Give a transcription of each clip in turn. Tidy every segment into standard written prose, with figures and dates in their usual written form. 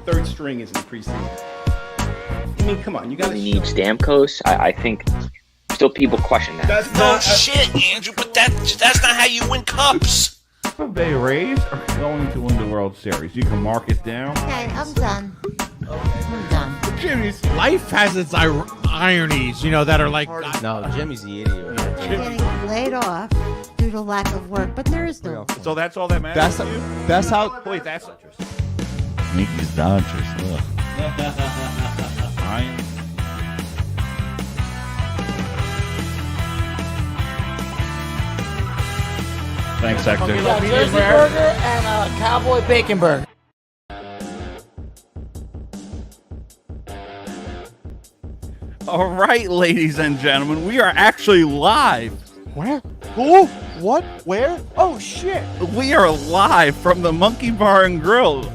third string is in the preseason. I mean, come on, you got to need Stamkos. I think still people question that. That's No not shit, Andrew, but that's not how you win cups. The Bay Rays are going to win the World Series. You can mark it down. Okay, I'm done. I'm done. Jimmy's. Life has its ironies, that are like. No, Jimmy's the idiot. I'm getting laid off due to lack of work, but there is no. So that's all that matters to you? That's how. Wait, that's interesting. Yankees Dodgers. Thanks, Hector. Jersey burger and a cowboy bacon burger. All right, ladies and gentlemen, we are actually live. Where? Who? What? Where? Oh, shit. We are live from the Munckee Bar and Grill.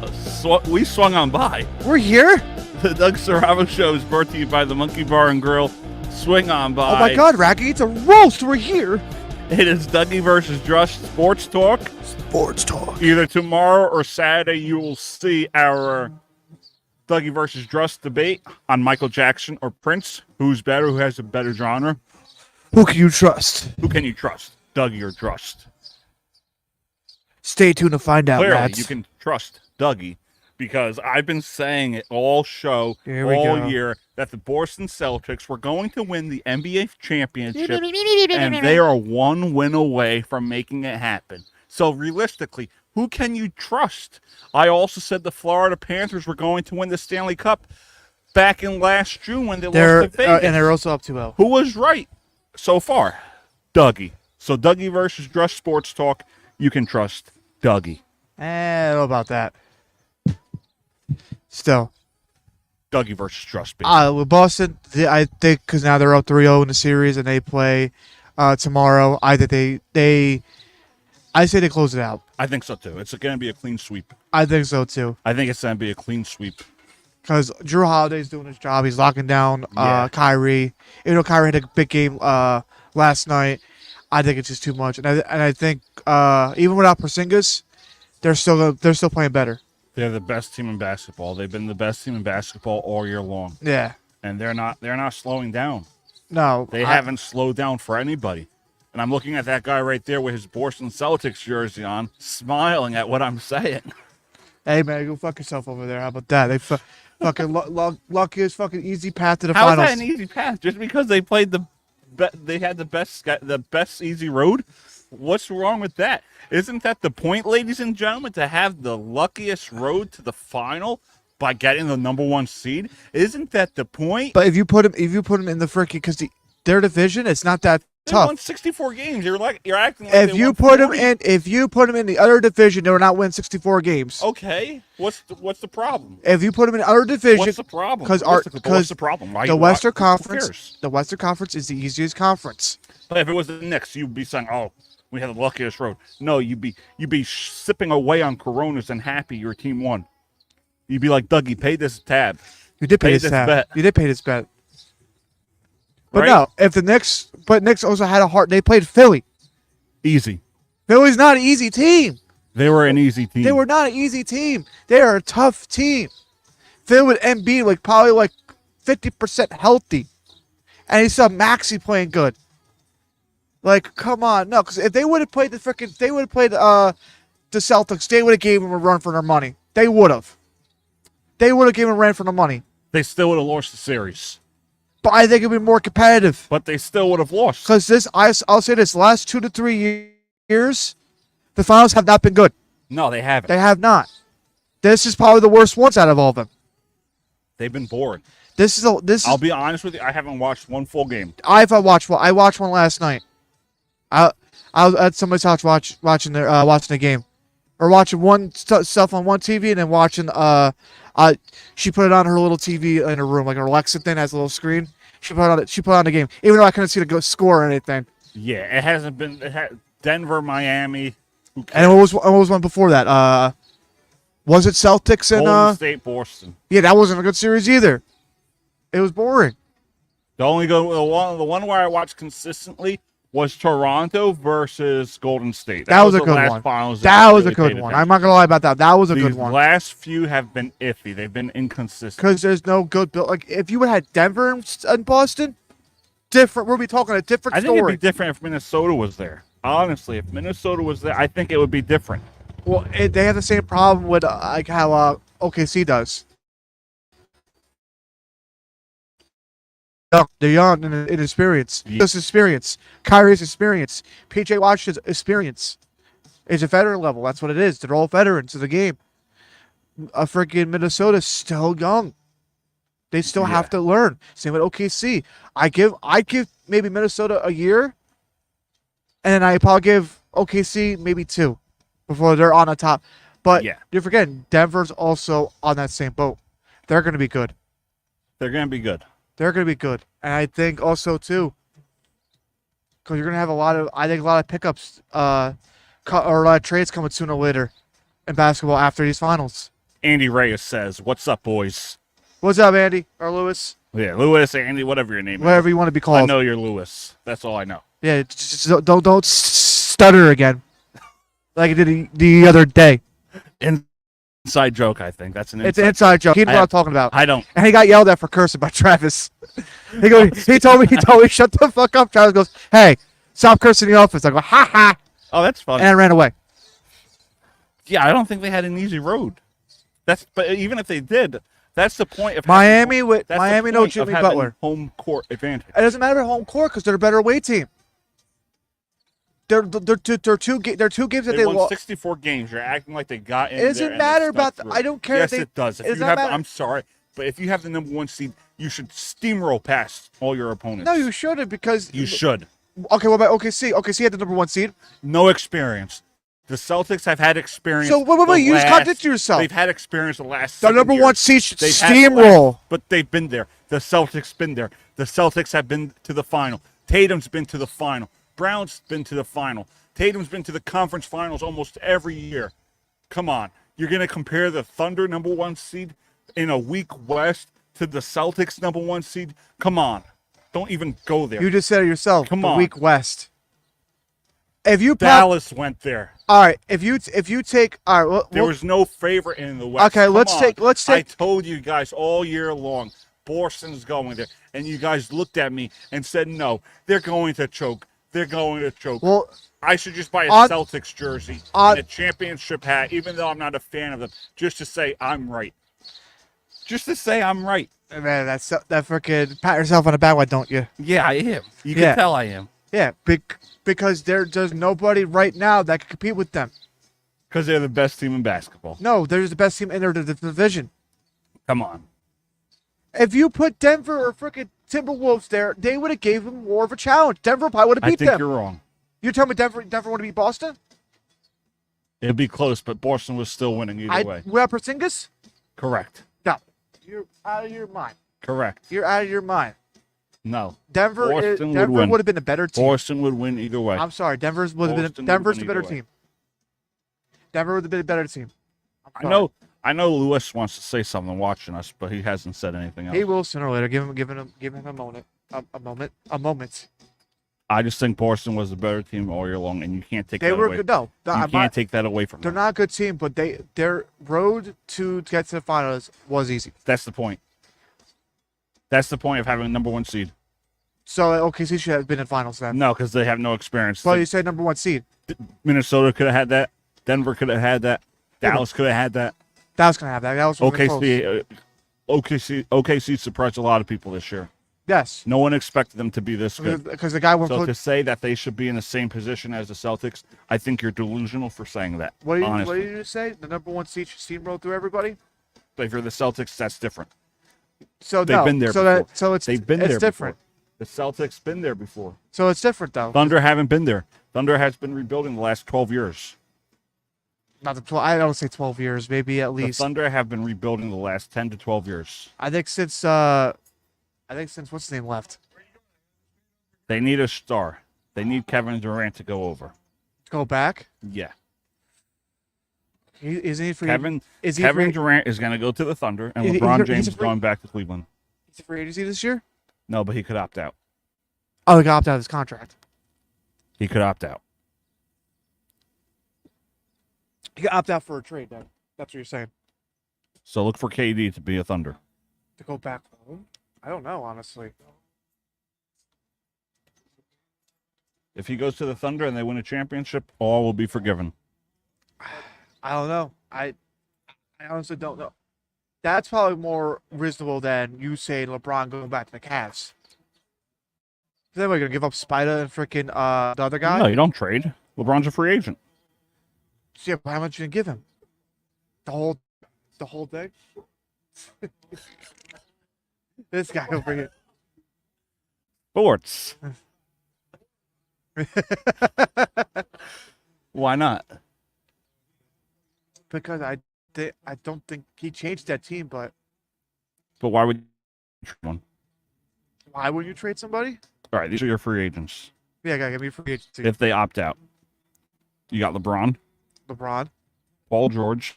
We swung on by. We're here? The Doug Serravo Show is brought to you by the Munckee Bar and Grill. Swing on by. Oh, my God, Racky, it's a roast. We're here. It is Dougie versus Drust Sports Talk. Sports Talk. Either tomorrow or Saturday, you will see our Dougie versus Drust debate on Michael Jackson or Prince. Who's better? Who has a better genre? Who can you trust? Who can you trust? Dougie or Drust? Stay tuned to find out, Clearly, lads. you can trust Dougie because I've been saying it all show, Here we all go. year, that the Boston Celtics were going to win the NBA championship, and they are one win away from making it happen. So realistically, who can you trust? I also said the Florida Panthers were going to win the Stanley Cup back in last June when they lost to Vegas. And they're also up 2-0. Who was right so far? Dougie. So Dougie versus Drust Sports Talk, you can trust Dougie. I don't know about that. Still. Dougie versus Drust. Baby. With Boston, I think because now they're up 3-0 in the series and they play tomorrow, I think I say they close it out. I think so too. It's going to be a clean sweep. I think so too. I think it's going to be a clean sweep. Because Drew Holiday's doing his job. He's locking down Kyrie. Even though Kyrie had a big game last night, I think it's just too much. And I think even without Porzingis, they're still playing better. They're the best team in basketball. They've been the best team in basketball all year long. Yeah. And they're not slowing down. No. They haven't slowed down for anybody. And I'm looking at that guy right there with his Boston Celtics jersey on, smiling at what I'm saying. Hey, man, go fuck yourself over there. How about that? They fucking luckiest fucking easy path to the How finals. is that an easy path? Just because they played they had the best easy road? What's wrong with that? Isn't that the point, ladies and gentlemen, to have the luckiest road to the final by getting the number one seed? Isn't that the point? But if you put him in the freaking because their division, it's not that They tough. won 64 games. You're acting like If they you won put 40. if you put him in the other division, they will not win 64 games. Okay, what's the problem? If you put him in the other division, What's the problem? Because what's the problem? Why the you- Western who cares? Conference, the Western Conference is the easiest conference. But if it was the Knicks, you'd be saying, "Oh, we had the luckiest road." No, you'd be sipping away on Coronas and happy your team won. You'd be like, "Dougie, pay this tab." You did pay this bet. bet. You did pay this bet. But Right? no, if the Knicks, Knicks also had a heart. They played Philly. Easy. Philly's not an easy team. They were an easy team. They were not an easy team. They are a tough team. Phil with Embiid probably 50% healthy, and he saw Maxey playing good. Come on, no, because if they would have played the Celtics, they would have gave them a run for their money. They would have. They would have given them a run for their money. They still would have lost the series, But I think it'd be more competitive. but they still would have lost. Because I'll say this: last 2 to 3 years, the finals have not been good. No, they haven't. They have not. This is probably the worst ones out of all of them. They've been boring. I'll be honest with you. I haven't watched one full game. I watched one. I watched one last night. I was at somebody's house watching the game, or watching one stuff on one TV, and then watching she put it on her little TV in her room, like her Alexa thing has a little screen. She put on the game, even though I couldn't see the score or anything. Yeah, it hasn't been. Denver, Miami. Who cares? And what was one before that? Was it Celtics and Golden State, Boston. Yeah, that wasn't a good series either. It was boring. The one where I watched consistently was Toronto versus Golden State. That was a the good last one. Finals That was a really good paid one. attention. I'm not gonna lie about that. That was a These good one. last few have been iffy. They've been inconsistent. Because there's no good build. Like if you would have had Denver and Boston, different. We'll be talking a different I think story. it'd be different if Minnesota was there. Honestly, if Minnesota was there, I think it would be different. Well, they have the same problem with like how OKC does. They're young and inexperienced. Yeah. Just experience. Kyrie's experience. PJ Washington's experience. It's a veteran level. That's what it is. They're all veterans of the game. A freaking Minnesota's still young. They still have to learn. Same with OKC. I give maybe Minnesota a year, and I probably give OKC maybe 2 before they're on the top. But you're forgetting Denver's also on that same boat. They're going to be good. They're going to be good. They're going to be good. And I think also, too, because you're going to have a lot of pickups or a lot of trades coming sooner or later in basketball after these finals. Andy Reyes says, "What's up, boys?" What's up, Andy? Or Lewis? Yeah, Lewis, Andy, whatever your name is. Whatever you want to be called. I know you're Lewis. That's all I know. Yeah, just don't stutter again like I did the other day. Inside joke, I think. That's It's an inside joke. He knows what I'm talking about. I don't. And he got yelled at for cursing by Travis. He told me, shut the fuck up. Travis goes, hey, stop cursing in the office. I go, ha ha. Oh, that's funny. And I ran away. Yeah, I don't think they had an easy road. But even if they did, that's the point of Miami having, with that's Miami the no point Jimmy of having Butler. home court advantage. It doesn't matter home court because they're a better away team. They're two games that They they won lost. 64 games. You're acting like they got in. It doesn't matter about I don't care. Yes, if they, it does. If it you does not have, matter. I'm sorry, but if you have the number 1 seed, you should steamroll past all your opponents. No, you shouldn't because You should. Okay, what about OKC? OKC had the number 1 seed. No experience. The Celtics have had experience. So wait, you just contradicted yourself. They've had experience the last. The 7 number years. 1 seed should They've had steamroll. but they've been there. The Celtics been there. The Celtics have been to the final. Tatum's been to the final. Brown's been to the final. Tatum's been to the conference finals almost every year. Come on. You're going to compare the Thunder number 1 seed in a weak West to the Celtics number 1 seed? Come on. Don't even go there. You just said it yourself. Come the on. weak West. If you Dallas went there. all right, if you take all right, There was no favorite in the West. Okay, Come let's on. take. I told you guys all year long, Boston's going there, and you guys looked at me and said, "No, they're going to choke. They're going to choke." Well, I should just buy a on- Celtics jersey on- and a championship hat, even though I'm not a fan of them, just to say I'm right. Just to say I'm right. man, that freaking pat yourself on the back. Why don't you? Yeah, I am. You can Yeah. tell I am. Yeah, because there's nobody right now that can compete with them. Because they're the best team in basketball. No, they're the best team in their division. Come on. If you put Denver or freaking Timberwolves there, they would have gave them more of a challenge. Denver probably would have I beat think them. you're wrong. You're telling me Denver want to beat Boston? It'd be close, but Boston was still winning either way. Without Porzingis? Correct. No, you're out of your mind. Correct. You're out of your mind. No. Denver Boston would Denver win. would have been a better team. Boston would win either way. I'm sorry, Denver's Boston would Denver's win the better either way. team. Denver would have been a better team. I'm I sorry. know Lewis wants to say something watching us, but he hasn't said anything else. He will sooner or later. Give him a moment. I just think Boston was the better team all year long, and you can't take They that were away. good. No, You can't take that away from they're them. not a good team, but their road to get to the finals was easy. That's the point. That's the point of having a number 1 seed. So OKC should have been in finals then. No, because they have no experience. But you said number 1 seed. Minnesota could have had that. Denver could have had that. Dallas could have had that. That was gonna have that. That was really close. OKC surprised a lot of people this year. Yes, No one expected them to be this good. because the guy went. So to say that they should be in the same position as the Celtics, I think you're delusional for saying that. What honestly. did you just say? The number 1 seed should steamroll through everybody. But if you're the Celtics, that's different. So They've been there before. it's They've been it's there different. before. The Celtics been there before. So it's different though. Thunder haven't been there. Thunder has been rebuilding the last 12 years. Not the 12. I don't say 12 years. Maybe at The least. Thunder have been rebuilding the last 10 to 12 years. I think since what's his name left. They need a star. They need Kevin Durant to go over. Go back. Yeah. Isn't he free? Kevin Is he Kevin free? Durant is going to go to the Thunder, and Is he- LeBron he's a James is free- going back to Cleveland. He's a free agency this year. No, but he could opt out. Oh, he got opted out of his contract. He could opt out. He could opt out for a trade. Then that's what you're saying. So look for KD to be a Thunder. To go back home? I don't know, honestly. If he goes to the Thunder and they win a championship, all will be forgiven. I don't know. I honestly don't know. That's probably more reasonable than you saying LeBron going back to the Cavs. Then we're gonna give up Spida and freaking the other guy. No, you don't trade. LeBron's a free agent. So, yeah, but how much you gonna give him? The whole thing. This guy over here. Sports. Why not? Because I don't think he changed that team, but Why would you trade one? why would you trade somebody? All right, these are your free agents. Yeah, gotta give me a free agency. If they opt out, you got LeBron, LeBron. Paul George,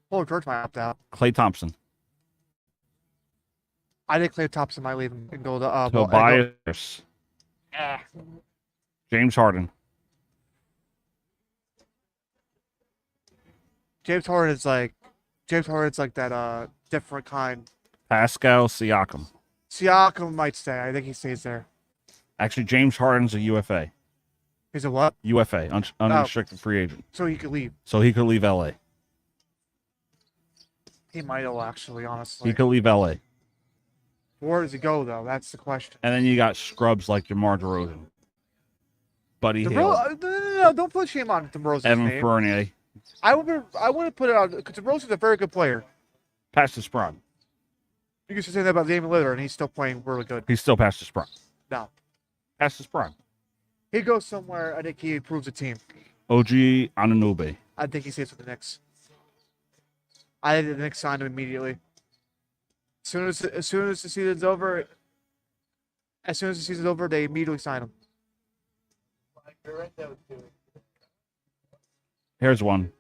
Paul George might opt out. Klay Thompson, I think Klay Thompson might leave and go to Tobias, James Harden, James Harden's like that different kind. Pascal Siakam. Siakam might stay. I think he stays there. Actually, James Harden's a UFA. He's a what? UFA, unrestricted free agent. So he could leave. So he could leave LA. He might have actually, honestly. He could leave LA. Where does he go though? That's the question. And then you got scrubs like DeMar DeRozan, Buddy Hield, No, don't put shame on DeRozan's Evan name. Fournier, I wouldn't put it on because DeRozan's a very good player. past his prime. You can say that about Damian Lillard, and he's still playing really good. He's still past his prime. No, Past his prime. he goes somewhere. I think he improves the team. OG Anunoby. I think he stays with the Knicks. I think the Knicks signed him immediately. As soon as the season's over, they immediately sign him. Here's one.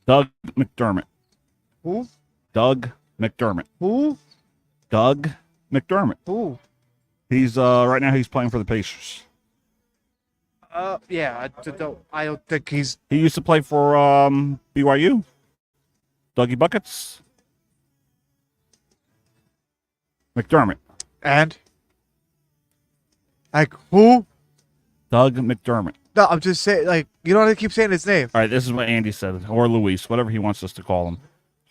Doug McDermott. Who? Doug McDermott. Who? Doug McDermott. Who? He's right now he's playing for the Pacers. Yeah, I don't think he's. He used to play for BYU. Dougie Buckets. McDermott. And? Like, who? Doug McDermott. No, I'm just saying, like, you don't have to keep saying his name. All right, this is what Andy said, or Luis, whatever he wants us to call him.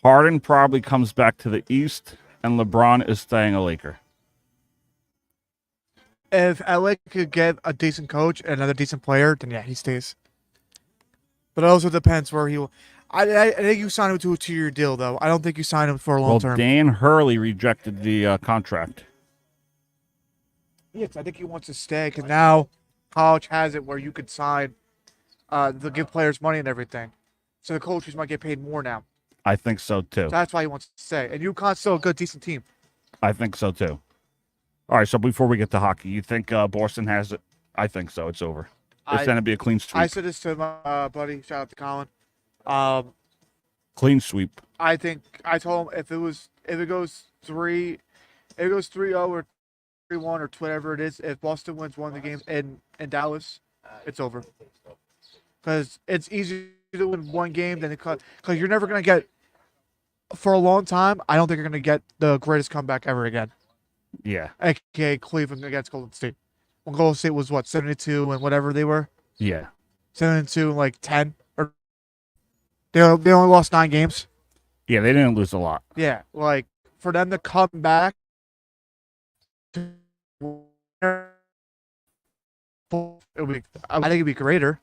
Harden probably comes back to the East, and LeBron is staying a Laker. If LA could get a decent coach and another decent player, then yeah, he stays. But it also depends where he will. I think you sign him to a 2-year deal, though. I don't think you sign him for a long Well, term. Dan Hurley rejected the contract. Yes, I think he wants to stay because now college has it where you could sign, they'll give players money and everything. So the coaches might get paid more now. I think so, too. So that's why he wants to stay. And UConn's still a good, decent team. I think so, too. All right, so before we get to hockey, you think Boston has it? I think so. It's over. It's going to be a clean sweep. I said this to my buddy. Shout out to Colin. Clean sweep. I think I told him if it goes 3-0 or 3-1 or whatever it is, if Boston wins one of the games in Dallas, it's over. Because it's easier to win one game than because you're never gonna get for a long time. I don't think you're gonna get the greatest comeback ever again. Yeah. AKA Cleveland against Golden State. When Golden State was what 72 and whatever they were. Yeah. 72 and like 10 or they only lost 9 games. Yeah, they didn't lose a lot. Yeah, like for them to come back, I think it'd be greater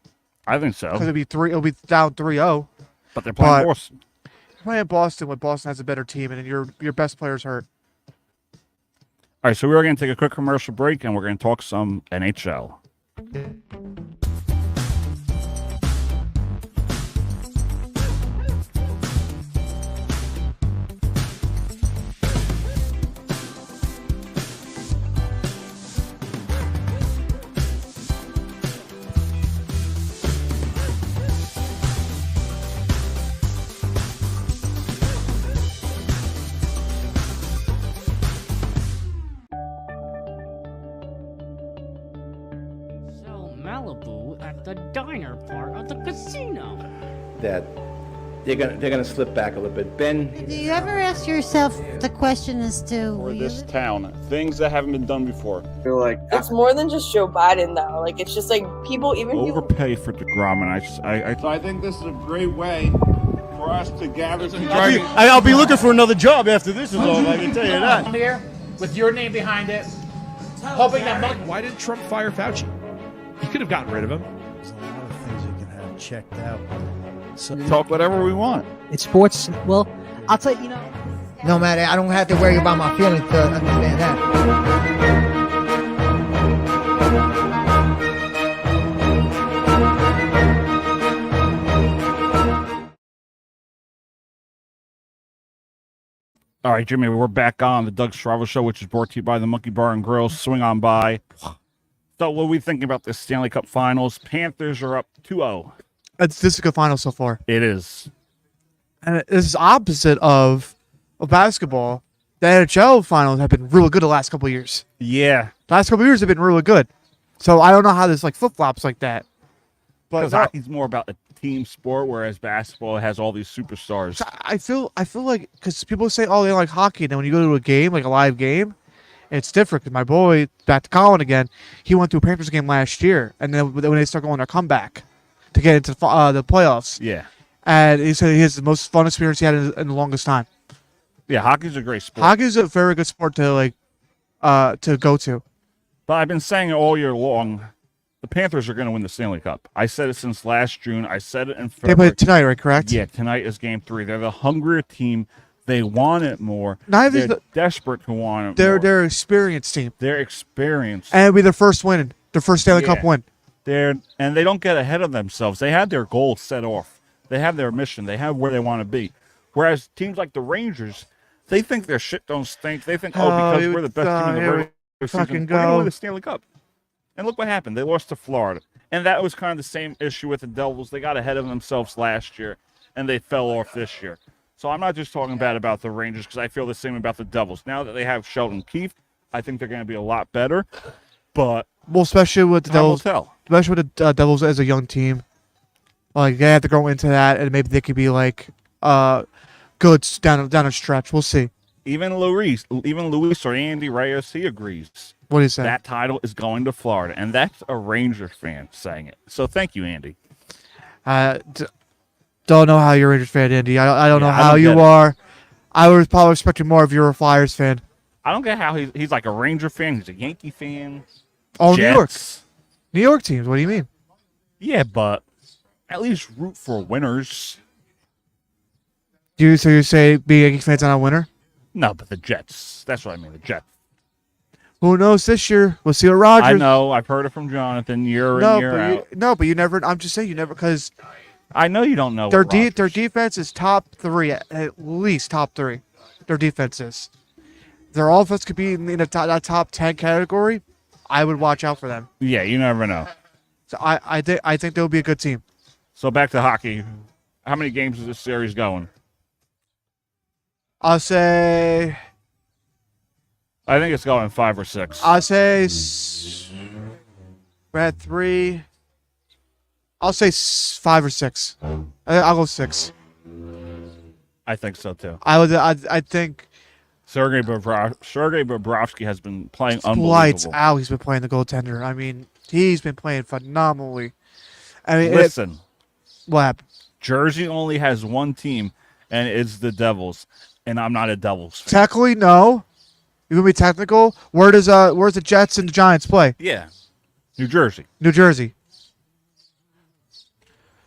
I think because so. it'll be down 3-0. But they're playing but- Boston. Playing Boston when Boston has a better team and your best player's hurt. All right, so we're going to take a quick commercial break, and we're going to talk some NHL. Malibu at the diner part of the casino. That they're gonna slip back a little bit. Ben, Do you ever ask yourself the question as to For will you this town, things that haven't been done before. I feel like It's more than just Joe Biden, though. Like, it's just like people, even people. Overpay for DeGrom, and I think this is a great way for us to gather together. I'll be looking for another job after this is over. I can tell you that. Here, with your name behind it, hoping that Munckee. Why did Trump fire Fauci? He could have gotten rid of him. There's a lot of things you can have checked out. So, Talk whatever we want. It's sports. Well, I'll tell you, no matter, I don't have to worry about my feelings to understand that. All right, Jimmy, we're back on the Doug Strava Show, which is brought to you by the Munckee Bar and Grill. Swing on by. So what are we thinking about this Stanley Cup Finals? Panthers are up 2-0. This is a good final so far. It is. And this is opposite of basketball. The NHL finals have been really good the last couple of years. Yeah. The last couple of years have been really good. So I don't know how this like flip-flops like that. Because hockey's more about a team sport, whereas basketball has all these superstars. I feel like because people say, oh, they like hockey, and then when you go to a game, like a live game, it's different. Because my boy, back to Colin again, he went to a Panthers game last year, and then when they start going their comeback to get into the playoffs, Yeah. and he said he has the most fun experience he had in the longest time. Yeah, hockey's a great sport. Hockey's a very good sport to go to. But I've been saying it all year long. The Panthers are going to win the Stanley Cup. I said it since last June. I said it in They February. play tonight, right? Correct? Yeah, tonight is game 3. They're the hungrier team. They want it more. Neither They're desperate to want it They're more. an experienced team. They're experienced. And it'll be their first win, their first Stanley Cup win. And they don't get ahead of themselves. They had their goals set off. They have their mission. They have where they want to be. Whereas teams like the Rangers, they think their shit don't stink. They think, because we're the best team in the regular season, we're going to win the Stanley Cup. And look what happened. They lost to Florida. And that was kind of the same issue with the Devils. They got ahead of themselves last year, and they fell off this year. So I'm not just talking bad about the Rangers because I feel the same about the Devils. Now that they have Sheldon Keefe, I think they're going to be a lot better. But especially with the Devils, especially with the Devils as a young team, like they have to go into that, and maybe they could be like good down a stretch. We'll see. Even Luis or Andy Reyes, he agrees. What is that? That title is going to Florida, and that's a Ranger fan saying it. So thank you, Andy. Don't know how you're a Rangers fan, Andy. I don't know how you are. I was probably expecting more of you're a Flyers fan. I don't get how he's like a Ranger fan. He's a Yankee fan. Oh, Jets. New York teams. What do you mean? Yeah, but at least root for winners. So you say being Yankee fans not a winner? No, but the Jets. That's what I mean. The Jets. Who knows this year? We'll see what Rodgers. I know. I've heard it from Jonathan year in, year out. But you never. I'm just saying you never because I know you don't know. Their defense is top 3 at least top 3. Their defense is. Their offense could be in the top 10 category. I would watch out for them. Yeah, you never know. So I think they'll be a good team. So back to hockey. How many games is this series going? I'll say. I think it's going 5 or 6. I'll say we're at 3. I'll say 5 or 6. I'll go 6. I think so too. I think Sergei Bobrovsky has been playing unbelievable. lights out. He's been playing the goaltender. I mean, he's been playing phenomenally. I mean, listen, what happened? Jersey only has one team, and it's the Devils. And I'm not a Devils fan. Technically, no. You gonna be technical? Where's the Jets and the Giants play? Yeah, New Jersey. New Jersey.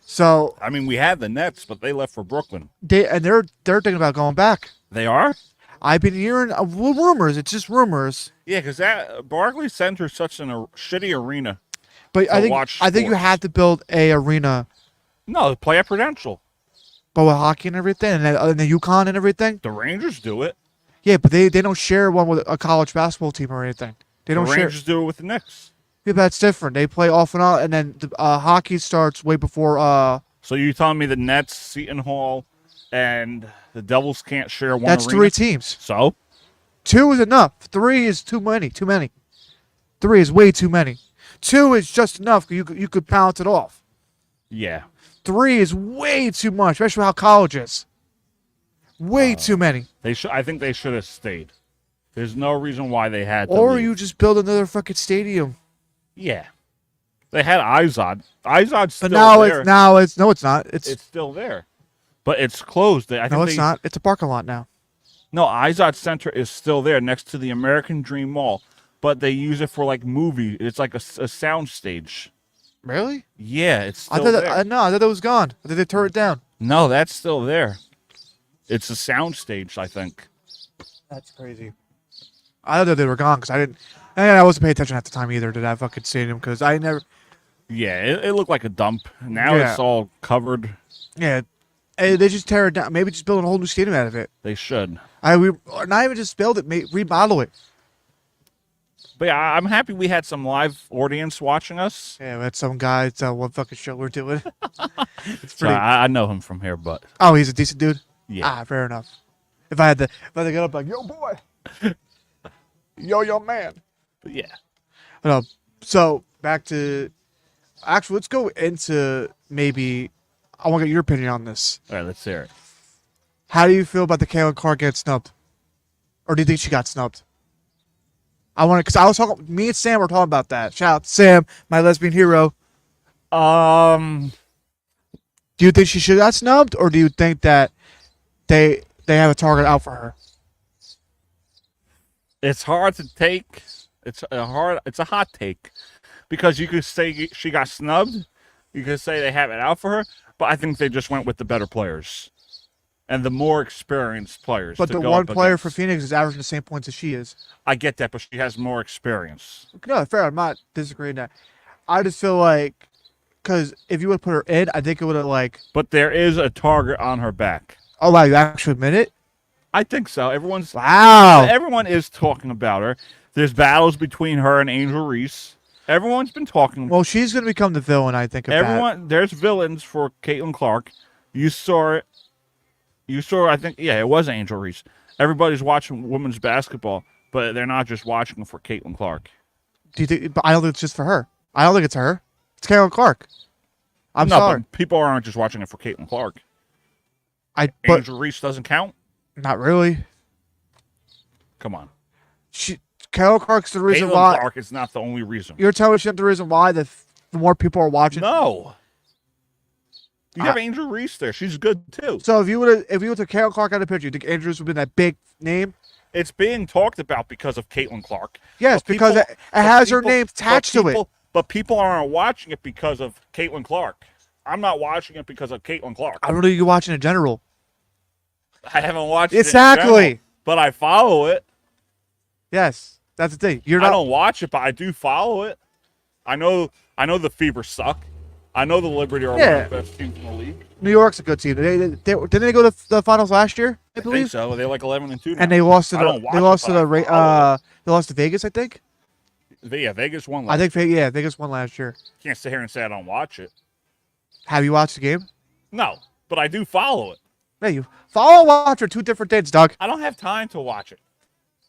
So I mean, we had the Nets, but they left for Brooklyn. They're thinking about going back. They are. I've been hearing rumors. It's just rumors. Yeah, because that Barclays Center is such a shitty arena. But I think you have to build a arena. No, play at Prudential. But with hockey and everything, and the UConn and everything. The Rangers do it. Yeah, but they don't share one with a college basketball team or anything. They don't the share. Rangers do it with the Knicks. Yeah, that's different. They play off and on, and then hockey starts way before. So you telling me the Nets, Seton Hall, and the Devils can't share one? That's arena? 3 teams. So 2 is enough. 3 is too many. 3 is way too many. 2 is just enough. You could balance it off. Yeah. 3 is way too much, especially how college is. Way too many. I think they should have stayed. There's no reason why they had to Or leave. you just build another fucking stadium. Yeah. They had Izod. Izod's still But now there. it's no, it's not. It's still there. But it's closed. I think No, it's not. It's a parking lot now. No, Izod Center is still there next to the American Dream Mall. But they use it for like movie. It's like a sound stage. Really? Yeah, it's still I thought there. I thought it was gone. I thought they tore it down. No, that's still there. It's a sound stage, I think. That's crazy. I thought they were gone because I wasn't paying attention at the time either to that fucking stadium because I never. Yeah, it looked like a dump. Now Yeah. it's all covered. Yeah, they just tear it down. Maybe just build a whole new stadium out of it. They should. We not even just build it, remodel it. But yeah, I'm happy we had some live audience watching us. Yeah, we had some guy. It's one fucking show we're doing. It's So pretty. I know him from here, but Oh, he's a decent dude. yeah. Fair enough. If I had to get up like, yo boy, yo man. But yeah. So back to actually, let's go into maybe. I want to get your opinion on this. All right, let's hear it. How do you feel about the Caitlin Clark getting snubbed, or do you think she got snubbed? I want to, because I was talking. Me and Sam were talking about that. Shout out to Sam, my lesbian hero. Do you think she should have got snubbed, or do you think that they have a target out for her? It's hard to take. It's a hot take because you could say she got snubbed. You could say they have it out for her, but I think they just went with the better players and the more experienced players. But to the go one up player against. for Phoenix is averaging the same points as she is. I get that, but she has more experience. No, fair. I'm not disagreeing that. I just feel like, because if you would put her in, I think it would have But there is a target on her back. Oh, wow, you actually admit it? I think so. Wow. Everyone is talking about her. There's battles between her and Angel Reese. Everyone's been talking. Well, she's going to become the villain, I think. There's villains for Caitlin Clark. You saw it. I think, it was Angel Reese. Everybody's watching women's basketball, but they're not just watching for Caitlin Clark. Do you think? But I don't think it's just for her. I don't think it's her. It's Caitlin Clark. I'm No, sorry. but people aren't just watching it for Caitlin Clark. But Angel Reese doesn't count? not really. Come on. Caitlin Clark's the reason Caitlin why. Clark is not the only reason. You're telling me she's the reason why the more people are watching. No. You have Angel Reese there. She's good too. So if you would have Caitlin Clark out of the picture, you think Angel Reese would have been that big name? It's being talked about because of Caitlin Clark. Yes, because it has her name attached to it. But people aren't watching it because of Caitlin Clark. I'm not watching it because of Caitlin Clark. I don't know you watching in general. I haven't watched it Exactly. in general, but I follow it. Yes, that's the thing. I don't watch it, but I do follow it. I know the Fever suck. I know the Liberty are one of the best teams in the league. New York's a good team. Didn't they go to the finals last year? I think believe so. They're like 11-2 now. And they lost to I don't watch they lost to Vegas, I think. Yeah, Vegas won last I think Vegas won last year. Can't sit here and say I don't watch it. Have you watched the game? No, but I do follow it. Yeah, you follow and watch are two different things, Doug. I don't have time to watch it.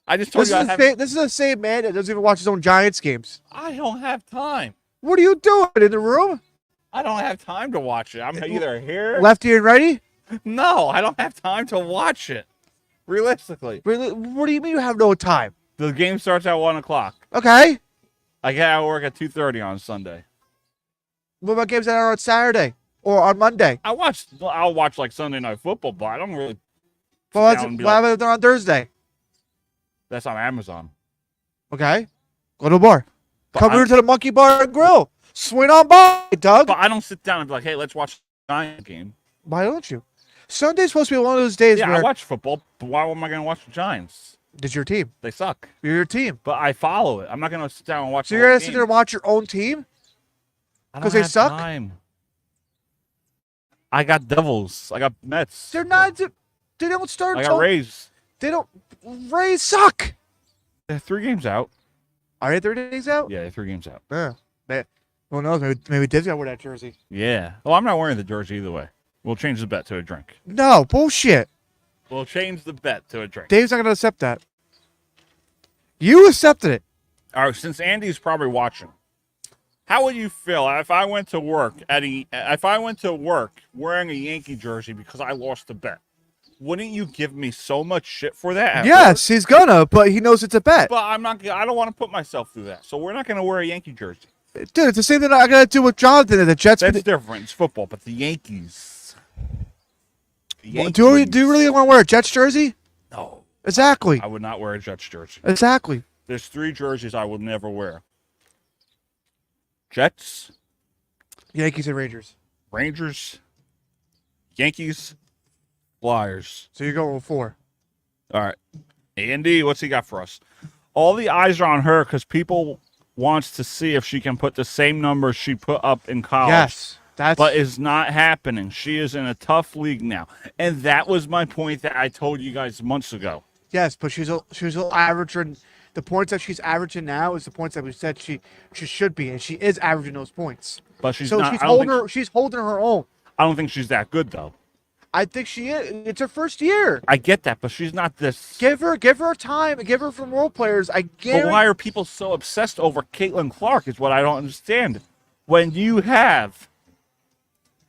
I just told This you is the same man that doesn't even watch his own Giants games. I don't have time. What are you doing in the room? I don't have time to watch it. I'm either here. Lefty and righty? No, I don't have time to watch it. Realistically. What do you mean you have no time? The game starts at 1 o'clock. Okay. I get out of work at 2:30 on Sunday. What about games that are on Saturday or on Monday? I'll watch like Sunday Night Football, but I don't really. Well, why about they're on Thursday? That's on Amazon. Okay. Go to a bar. But Come here to the Munckee Bar and Grill. Swing on by, Doug. But I don't sit down and be like, hey, let's watch the Giant game. Why don't you? Sunday's supposed to be one of those days Yeah, where... I watch football, but why am I going to watch the Giants? It's your team. They suck. You're your team. But I follow it. I'm not going to sit down and watch So the you're whole going to sit game. there and watch your own team? I don't Because they have suck? time. I got Devils. I got Mets. They're not... They don't start I got Rays. They don't... Rays suck! They're 3 games out. Are they 30 days out? Yeah, they're 3 games out. Yeah. Who knows? Maybe Div's got to wear that jersey. Yeah. Well, I'm not wearing the jersey either way. We'll change the bet to a drink. No, bullshit. We'll change the bet to a drink. Dave's not going to accept that. You accepted it. All right, since Andy's probably watching, How would you feel if I went to work wearing a Yankee jersey because I lost the bet? Wouldn't you give me so much shit for that? at Yes, he's gonna, but he knows it's a bet. But I'm not. I don't want to put myself through that. So we're not going to wear a Yankee jersey. Dude, it's the same thing I gotta do with Jonathan and the Jets. That's different. It's football, but the Yankees. Do you really want to wear a Jets jersey? No. Exactly. I would not wear a Jets jersey. Exactly. There's 3 jerseys I would never wear. Jets, Yankees and Rangers. Rangers, Yankees, Flyers. So you're going with 4. All right. Andy, what's he got for us? All the eyes are on her because people wants to see if she can put the same numbers she put up in college. Yes. But it's not happening. She is in a tough league now. And that was my point that I told you guys months ago. Yes, but she's averaging. The points that she's averaging now is the points that we said she should be, and she is averaging those points. But she's so not. She's holding her own. I don't think she's that good though. I think she is. It's her first year. I get that, but she's not this. Give her time. Give her from role players. I guarantee. But why are people so obsessed over Caitlin Clark? Is what I don't understand. When you have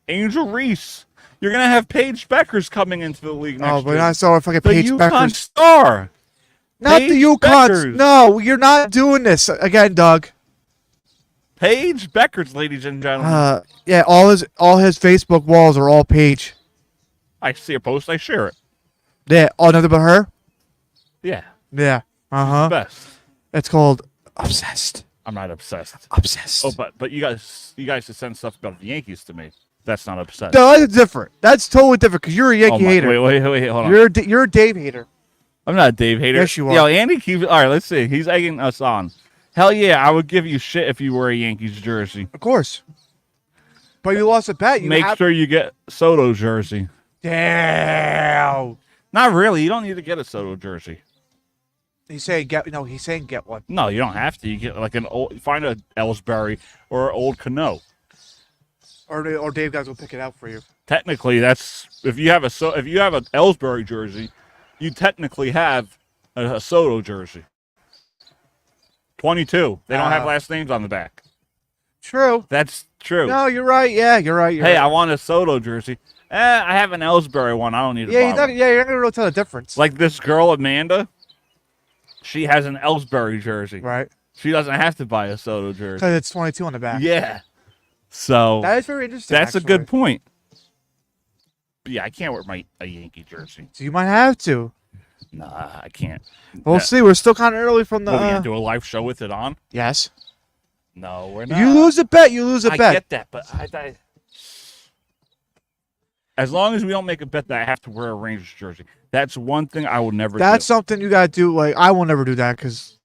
Angel Reese, you're gonna have Paige Beckers coming into the league next year. Oh, but I saw a fucking Paige UConn Beckers star. Not Paige the UConn. Beckers. No, you're not doing this again, Doug. Paige Beckers, ladies and gentlemen. Yeah, all his Facebook walls are all Paige. I see a post, I share it. Yeah, all nothing but her. Yeah. Yeah. Best. It's called obsessed. I'm not obsessed. Obsessed. Oh, but you guys just send stuff about the Yankees to me. That's not obsessed. No, that's different. That's totally different because you're a Yankee hater. Wait, hold on. You're a Dave hater. I'm not a Dave hater. Yes, you are. Yo, Andy keeps. All right, let's see. He's egging us on. Hell yeah, I would give you shit if you wore a Yankees jersey. Of course. But you lost a bet. Make sure you get Soto jersey. Damn. Not really. You don't need to get a Soto jersey. He's saying get one. No, you don't have to. You get like find a Ellsbury or an old Cano. Or Dave guys will pick it out for you. Technically, that's if you have an Ellsbury jersey, you technically have a Soto jersey. 22. They don't have last names on the back. True. That's true. No, you're right. Yeah, you're right. Hey, I want a Soto jersey. I have an Ellsbury one. I don't need a you're not gonna really tell the difference. Like this girl, Amanda, she has an Ellsbury jersey. Right. She doesn't have to buy a Soto jersey. Because it's 22 on the back. Yeah. So that is very interesting. That's actually a good point. But yeah, I can't wear a Yankee jersey. So you might have to. Nah, I can't. We'll see. We're still kind of early from the. What, we gonna do a live show with it on? Yes. No, we're not. You lose a bet. You lose a bet. I get that, but I as long as we don't make a bet that I have to wear a Rangers jersey, that's one thing I will never do. That's something you gotta do. Like I will never do that because,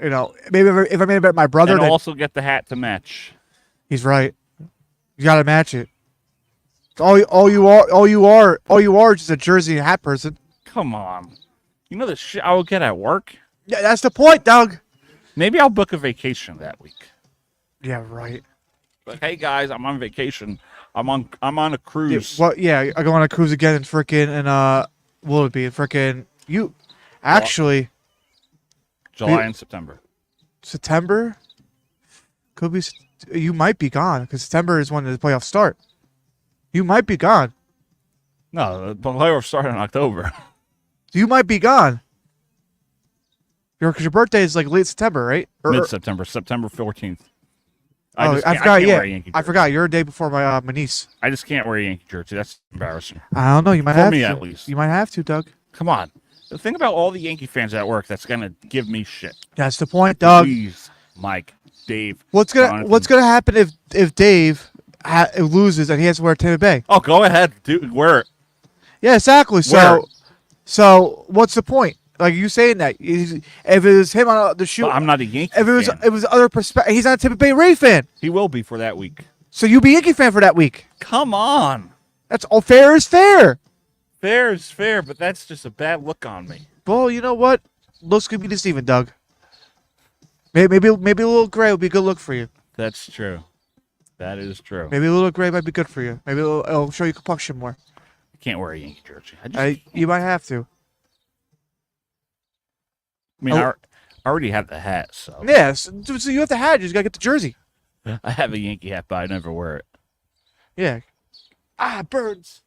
maybe if I made a bet with my brother, and then also get the hat to match. He's right. You gotta match it. All you are is just a jersey and hat person. Come on. You know the shit I will get at work? Yeah, that's the point, Doug. Maybe I'll book a vacation that week. Yeah, right. Like, hey guys, I'm on vacation. I'm on a cruise. I go on a cruise again and what would it be? Actually July and September. September? Could be. You might be gone because September is when the playoffs start. You might be gone. No, the playoffs start in October. You might be gone. Because your birthday is like late September, right? Mid-September, September 14th. I forgot. Yeah, I forgot. You're a day before my niece. I just can't wear a Yankee jersey. That's embarrassing. I don't know. You might have to. at least. You might have to, Doug. Come on. Think about all the Yankee fans at work that's gonna give me shit. That's the point, Doug. Please, Mike, Dave. What's gonna happen if Dave loses and he has to wear Tampa Bay? Oh, go ahead, dude. Wear it. Yeah, exactly. So what's the point? Like you saying that if it was him on the shoe, but I'm not a Yankee. If it was other perspective, he's not a Tampa Bay Ray fan. He will be for that week. So you be a Yankee fan for that week. Come on. That's all. Fair is fair. Fair is fair, but that's just a bad look on me. Well, you know what? Looks could be deceiving, Doug. Maybe a little gray would be a good look for you. That's true. That is true. Maybe a little gray might be good for you. Maybe it'll show you complexion more. You can't wear a Yankee jersey. You might have to. I mean, I already have the hat, so. Yes. So you have the hat. You just gotta get the jersey. I have a Yankee hat, but I never wear it. Yeah. Birds.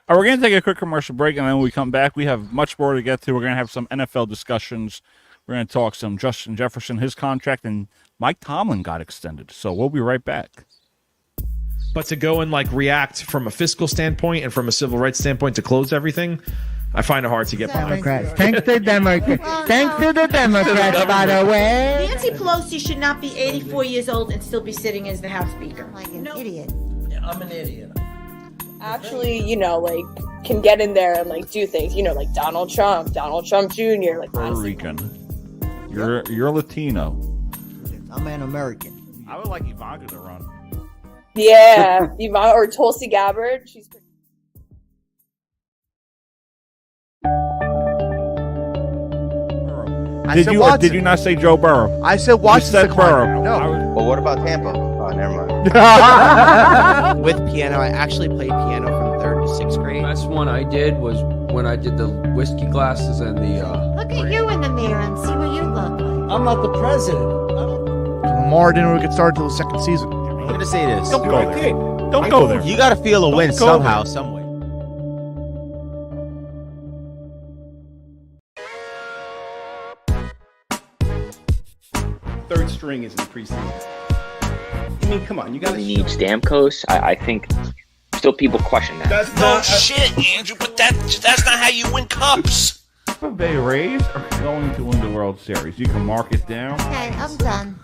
All right, we're going to take a quick commercial break, and then when we come back, we have much more to get to. We're going to have some NFL discussions. We're going to talk some Justin Jefferson, his contract, and Mike Tomlin got extended. So we'll be right back. But to go and react from a fiscal standpoint and from a civil rights standpoint to close everything, I find it hard to get behind. Thanks to Democrats. Thanks to the Democrats, by the way. Nancy Pelosi should not be 84 years old and still be sitting as the House Speaker. Like an idiot. Yeah, I'm an idiot. Actually, can get in there and do things. Like Donald Trump Jr. Puerto Rican. You're Latino. I'm an American. I would like Ivanka to run. Yeah, or Tulsi Gabbard. She's. Did you not say Joe Burrow? I said Washington. Burrow. No. Well, what about Tampa? Oh, never mind. With piano, I actually played piano from 3rd to 6th grade. Best one I did was when I did the whiskey glasses and the. Look at you in the mirror and see what you look like. I'm not the president. Lamar didn't really get started until the second season. I'm gonna say this. Don't go there. Don't go there. You gotta feel a win go somehow, there. some way. Third string is in the preseason. I mean, come on, you gotta. We need Stamkos. I think still people question that. That's No not shit, Andrew, but that's not how you win cups. Tampa Bay Rays are going to win the World Series. You can mark it down. Okay, I'm done.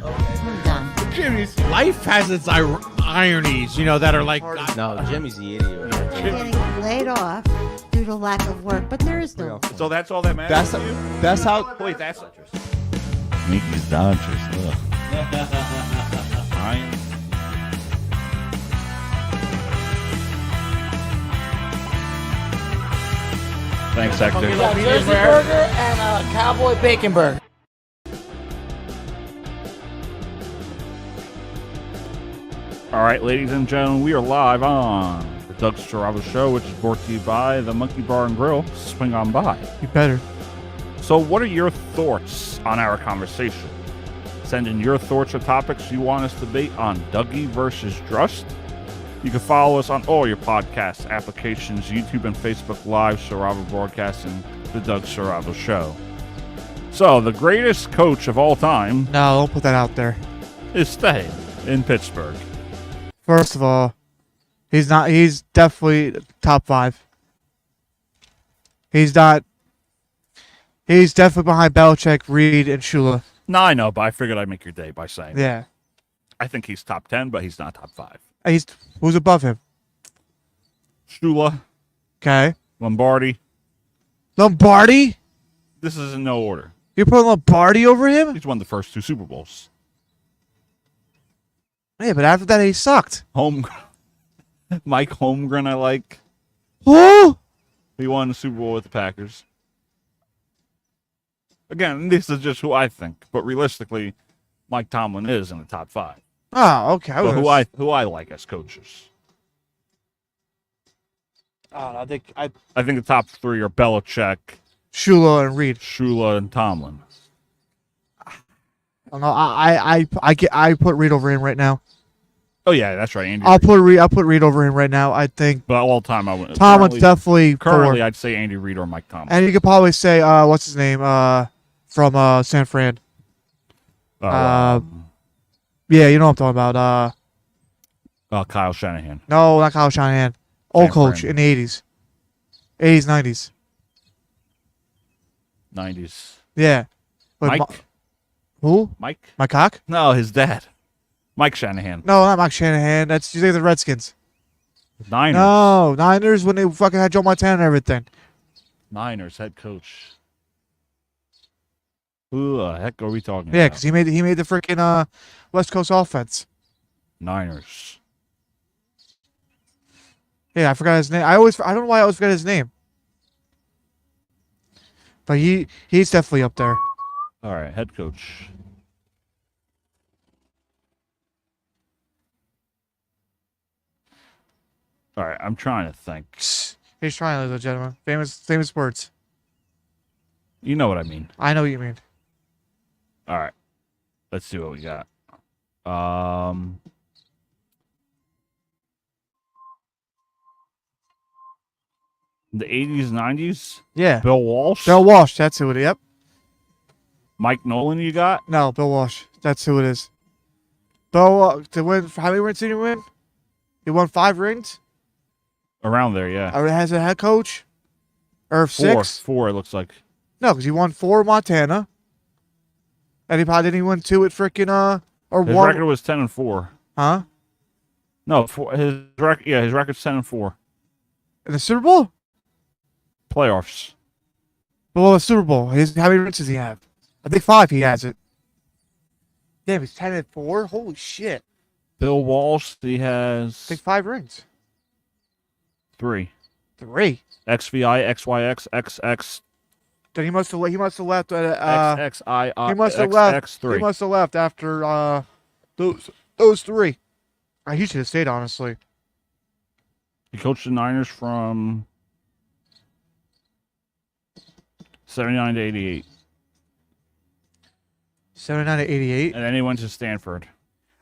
I'm done. Jimmy's. Life has its ironies, that are like. No, Jimmy's the idiot. You're getting laid off due to lack of work, but there is no. So that's all that matters to you? That's how. Wait, that's interesting. Mickey's Dodgers. Thanks, Hector. Jersey burger and a cowboy bacon burger. All right, ladies and gentlemen, we are live on the Doug Strava Show, which is brought to you by the Munckee Bar and Grill. Swing on by. You better. So what are your thoughts on our conversation? Send in your thoughts or topics you want us to debate on Dougie versus Drust. You can follow us on all your podcast applications, YouTube and Facebook Live, Sarava Broadcasting, the Doug Sarava Show. So, the greatest coach of all time No, don't put that out there. is staying in Pittsburgh. First of all, he's not. He's definitely top 5. He's not. He's definitely behind Belichick, Reed, and Shula. No, I know, but I figured I'd make your day by saying Yeah. I think he's top 10, but he's not top 5. Who's above him? Shula, Okay. Lombardi. Lombardi? This is in no order. You're putting Lombardi over him? He's won the first 2 Super Bowls. Yeah, but after that, he sucked. Holmgren. Mike Holmgren, I like. Who? He won the Super Bowl with the Packers. Again, this is just who I think, but realistically, Mike Tomlin is in the top 5. Oh, okay. So who I like as coaches. I think I think the top 3 are Belichick, Shula and Reed. Shula, and Tomlin. I don't know. I put Reed over him right now. Oh yeah, that's right. Andy. I'll put Reed over him right now. I think. But all time I would. Tomlin's definitely currently 4. I'd say Andy Reid or Mike Tomlin. And you could probably say what's his name from San Fran. Yeah, you know what I'm talking about. Kyle Shanahan. No, not Kyle Shanahan. Old San coach Fran. in the 80s. 80s, 90s. 90s. Yeah. But Mike. who? Mike. Mike Cock? No, his dad. Mike Shanahan. No, not Mike Shanahan. That's you think the Redskins. Niners. No, Niners when they fucking had Joe Montana and everything. Niners head coach. Who the heck are we talking Yeah, about? because he made the freaking West Coast offense. Niners. Yeah, I forgot his name. I don't know why I always forget his name. But he's definitely up there. All right, head coach. All right, I'm trying to think. He's trying, ladies and gentlemen. Famous words. You know what I mean. I know what you mean. All right, let's see what we got. The 80s, 90s? Yeah. Bill Walsh? Bill Walsh, that's who it is. Yep. Mike Nolan, you got? No, Bill Walsh. That's who it is. Bill, to win, how many rings did he win? He won 5 rings? Around there, yeah. Has a head coach? Or 6? 4, it looks like. No, because he won 4 in Montana. And he probably didn't win 2 at freaking, or His 1. record was 10-4. Huh? No, his record's 10-4. In the Super Bowl? Playoffs. Below the Super Bowl. How many rings does he have? I think 5 he has it. Damn, he's 10-4? Holy shit. Bill Walsh, he I has think 5 rings. 3. 3? XVI, XYX, XX. Then he must have left XXII, he must have left. XX3. He must have left after those 3. He should have stayed, honestly. He coached the Niners from 79 to 88. 79 to 88. And then he went to Stanford.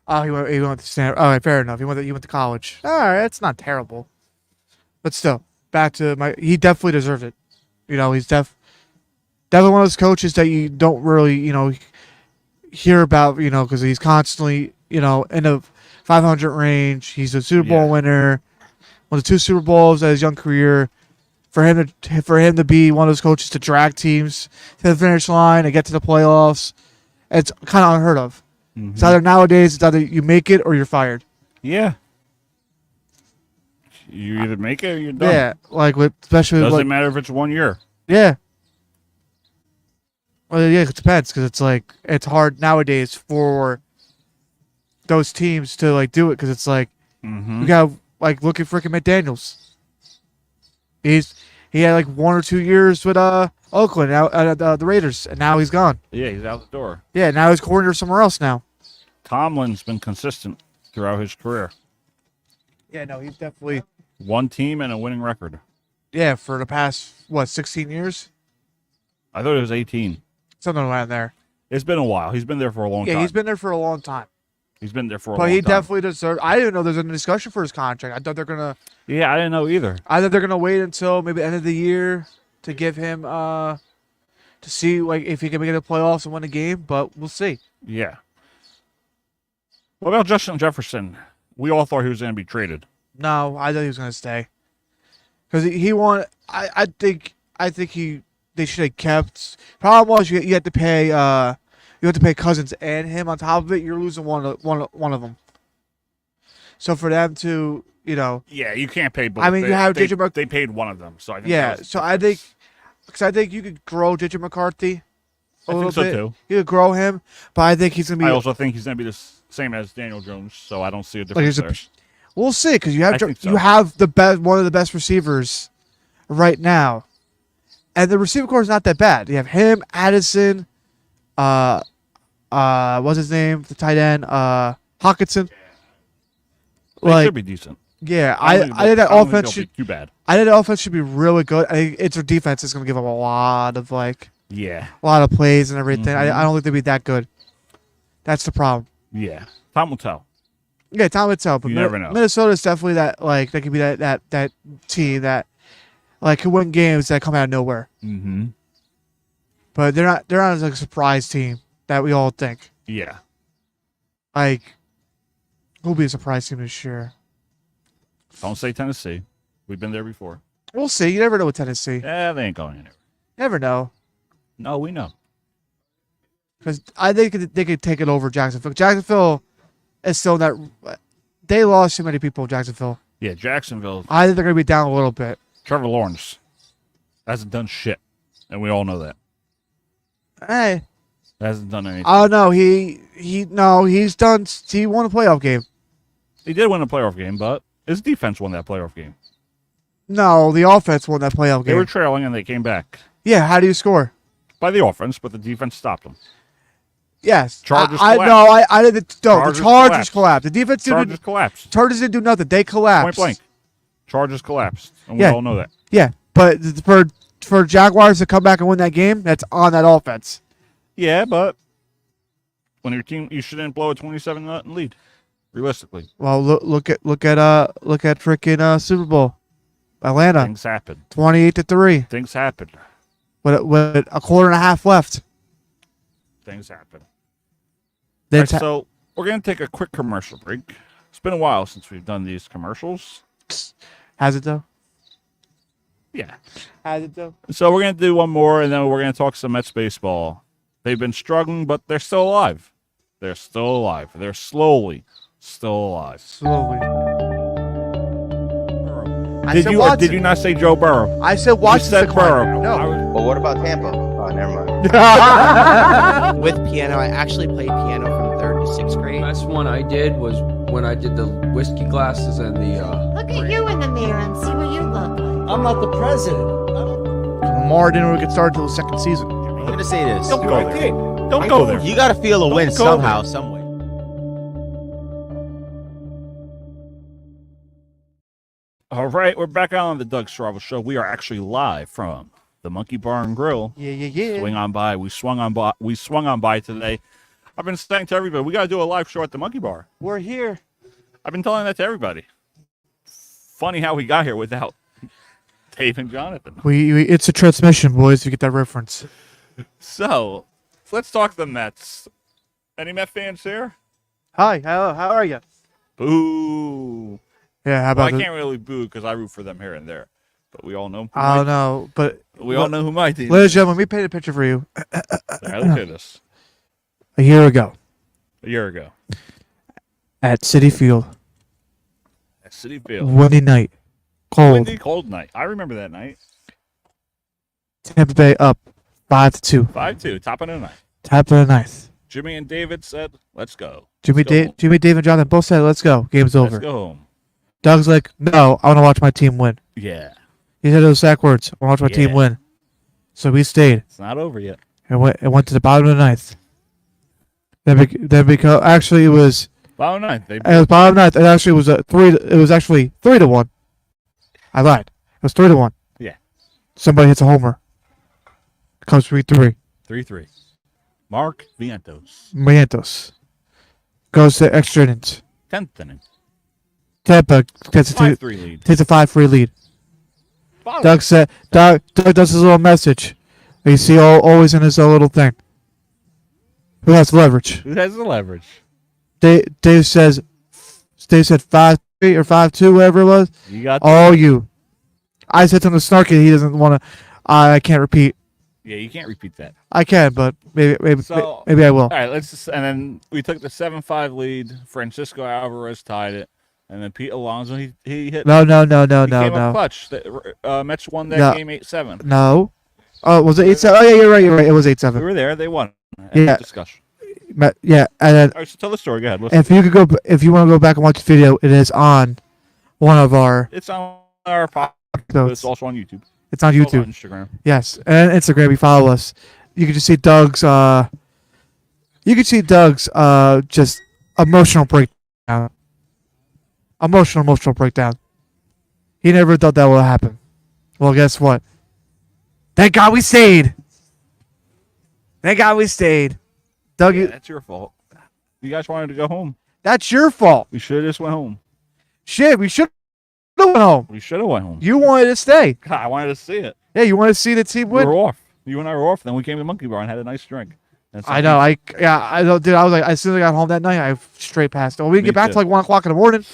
Oh, he went to Stanford. All right, fair enough. He went to college. All right, that's not terrible. But still, back to he definitely deserved it. You know, he's definitely one of those coaches that you don't really, hear about, because he's constantly, in the 500 range. He's a Super Bowl winner. Won the 2 Super Bowls in his young career. For him to be one of those coaches to drag teams to the finish line and get to the playoffs, it's kind of unheard of. Mm-hmm. It's either you make it or you're fired. Yeah. You either make it or you're done. Yeah, especially doesn't matter if it's 1 year. Yeah. Well, yeah, it depends because it's hard nowadays for those teams to do it because it's you got look at freaking McDaniels. He had 1 or 2 years with Oakland now the Raiders, and now he's gone. Yeah, he's out the door. Yeah, now he's coordinator somewhere else now. Tomlin's been consistent throughout his career. Yeah, no, he's definitely 1 team and a winning record. Yeah, for the past 16 years. I thought it was 18. Something around there. It's been a while. He's been there for a long time. Yeah, he's been there for a long time. He's been there for a long But time. he definitely deserves. I didn't know there's a discussion for his contract. I thought they're gonna. Yeah, I didn't know either. I thought they're gonna wait until maybe the end of the year to give him to see if he can make it to the playoffs and win a game. But we'll see. Yeah. What about Justin Jefferson? We all thought he was going to be traded. No, I thought he was gonna stay because he won. I think they should have kept. Problem was you had to pay. You have to pay Cousins and him on top of it. You're losing one of them. So for them to, Yeah, you can't pay both. I mean, you have JJ They paid one of them, so I think. Yeah, so I think you could grow JJ McCarthy a little bit. Too. You could grow him, but I think he's gonna be. I also think he's going to be the same as Daniel Jones, so I don't see a difference there. We'll see because you have so. you have the best one of the best receivers right now, and the receiver core is not that bad. You have him, Addison, what's his name? The tight end, Hawkinson. They should be decent. Yeah, I think that offense should be too bad. I think the offense should be really good. I think it's their defense is going to give up a lot of a lot of plays and everything. Mm-hmm. I don't think they'd be that good. That's the problem. Yeah, time will tell. Yeah, time will tell. But You never know. Minnesota is definitely that that could be that team that could win games that come out of nowhere. Mm-hmm. But they're not a surprise team that we all think. Yeah. Who'll be a surprise team this year? Don't say Tennessee. We've been there before. We'll see. You never know with Tennessee. Yeah, they ain't going anywhere. Never know. No, we know. Because I think they could take it over Jacksonville. Jacksonville is still that. They lost too many people in Jacksonville. Yeah, Jacksonville. I think they're going to be down a little bit. Trevor Lawrence hasn't done shit, and we all know that. Hey. Hasn't done anything. Oh, no. He's done. He won a playoff game. He did win a playoff game, but his defense won that playoff game. No, the offense won that playoff game. They were trailing, and they came back. Yeah, how do you score? By the offense, but the defense stopped them. Yes. Chargers I didn't. No, the Chargers collapsed. The defense collapsed. Chargers didn't do nothing. They collapsed. Point blank. Chargers collapsed, and we all know that. Yeah, but for Jaguars to come back and win that game, that's on that offense. Yeah, but when your team, you shouldn't blow a 27-0 lead. Realistically, Well, look at freaking Super Bowl, Atlanta, things happen. 28-3. Things happen. With a quarter and a half left. Things happen. Then All right, so we're gonna take a quick commercial break. It's been a while since we've done these commercials. Has it though? Yeah. Has it though? So we're going to do one more, and then we're going to talk some Mets baseball. They've been struggling, but they're still alive. They're still alive. They're slowly still alive. Slowly. Did you not say Joe Burrow? I said Washington. You said Burrow. No. Well, what about Tampa? Oh, never mind. With piano, I actually played piano from 3rd to 6th grade. Best one I did was when I did the whiskey glasses and the. Look at you in the mirror and see what you look like. I'm not the president. Lamar didn't really get started until the second season. I'm gonna say this. Don't go there. Don't go there. You gotta feel a win go somehow, there. some way. All right, we're back on the Doug Strava Show. We are actually live from the Munckee Bar and Grill. Yeah. Swing on by. We swung on by today. I've been saying to everybody, we got to do a live show at the Munckee Bar. We're here. I've been telling that to everybody. Funny how we got here without Dave and Jonathan. It's a transmission, boys. If you get that reference. So, let's talk the Mets. Any Met fans here? Hi. How are you? Boo. Yeah. How Well, about? I can't really boo because I root for them here and there. But we all know. I don't know, but we all know who my team is. ladies and gentlemen, let me paint a picture for you. There, look at this. A year ago at Citi Field, At City Field. windy night, cold. Windy, cold night. I remember that night. Tampa Bay up 5-2. 5-2, top of the night. Top of the ninth. Jimmy and David said, let's go. Jimmy, Dave, and Jonathan both said, "Let's go. Game's over." Let's go home. Doug's like, "No, I want to watch my team win." Yeah. He said those exact words. I want to watch my team Yeah. win. So we stayed. It's not over yet. It went to the bottom of the ninth. Then because actually it was Bottom ninth. it was bottom of the ninth. It actually was It was actually 3-1. I lied. It was 3-1. Yeah. Somebody hits a homer. Comes 3-3. 3-3. Mark Vientos goes to extra innings. 10th inning. Tampa takes a 5-3 lead. Takes a 5-3 lead. Doug said, Doug does his little message. You see, always in his little thing. Who has the leverage? Who has the leverage? Dave said 5-3 or 5-2, whatever it was. You got all you. I said something snarky. He doesn't want to. I can't repeat. Yeah, you can't repeat that. I can, but maybe I will. All right, and then we took the 7-5 lead. Francisco Alvarez tied it, and then Pete Alonso he hit. No. Came up clutch. Mets won that game 8-7. No. Oh, was it 8-7? Oh yeah, you're right. It was 8-7. We were there. They won. Yeah. Discussion. Yeah, and then All right, so tell the story. Go ahead. if you want to go back and watch the video, it is on one of our. It's on our podcast. So It's also on YouTube. It's on Also YouTube. on Instagram. Yes, and Instagram. You follow us. You can just see Doug's. Just emotional breakdown. Emotional breakdown. He never thought that would happen. Well, guess what? Thank God we stayed. Doug, Yeah, that's your fault. You guys wanted to go home. that's your fault. We should have just went home. Shit, we should have went home. We should have went home. You wanted to stay. God, I wanted to see it. Yeah, you wanted to see the team We win. were off. You and I were off. Then we came to Munckee Bar and had a nice drink. And I know. I know, dude. I was like, as soon as I got home that night, I straight passed. Well, we didn't Me get back too. till like 1:00 in the morning.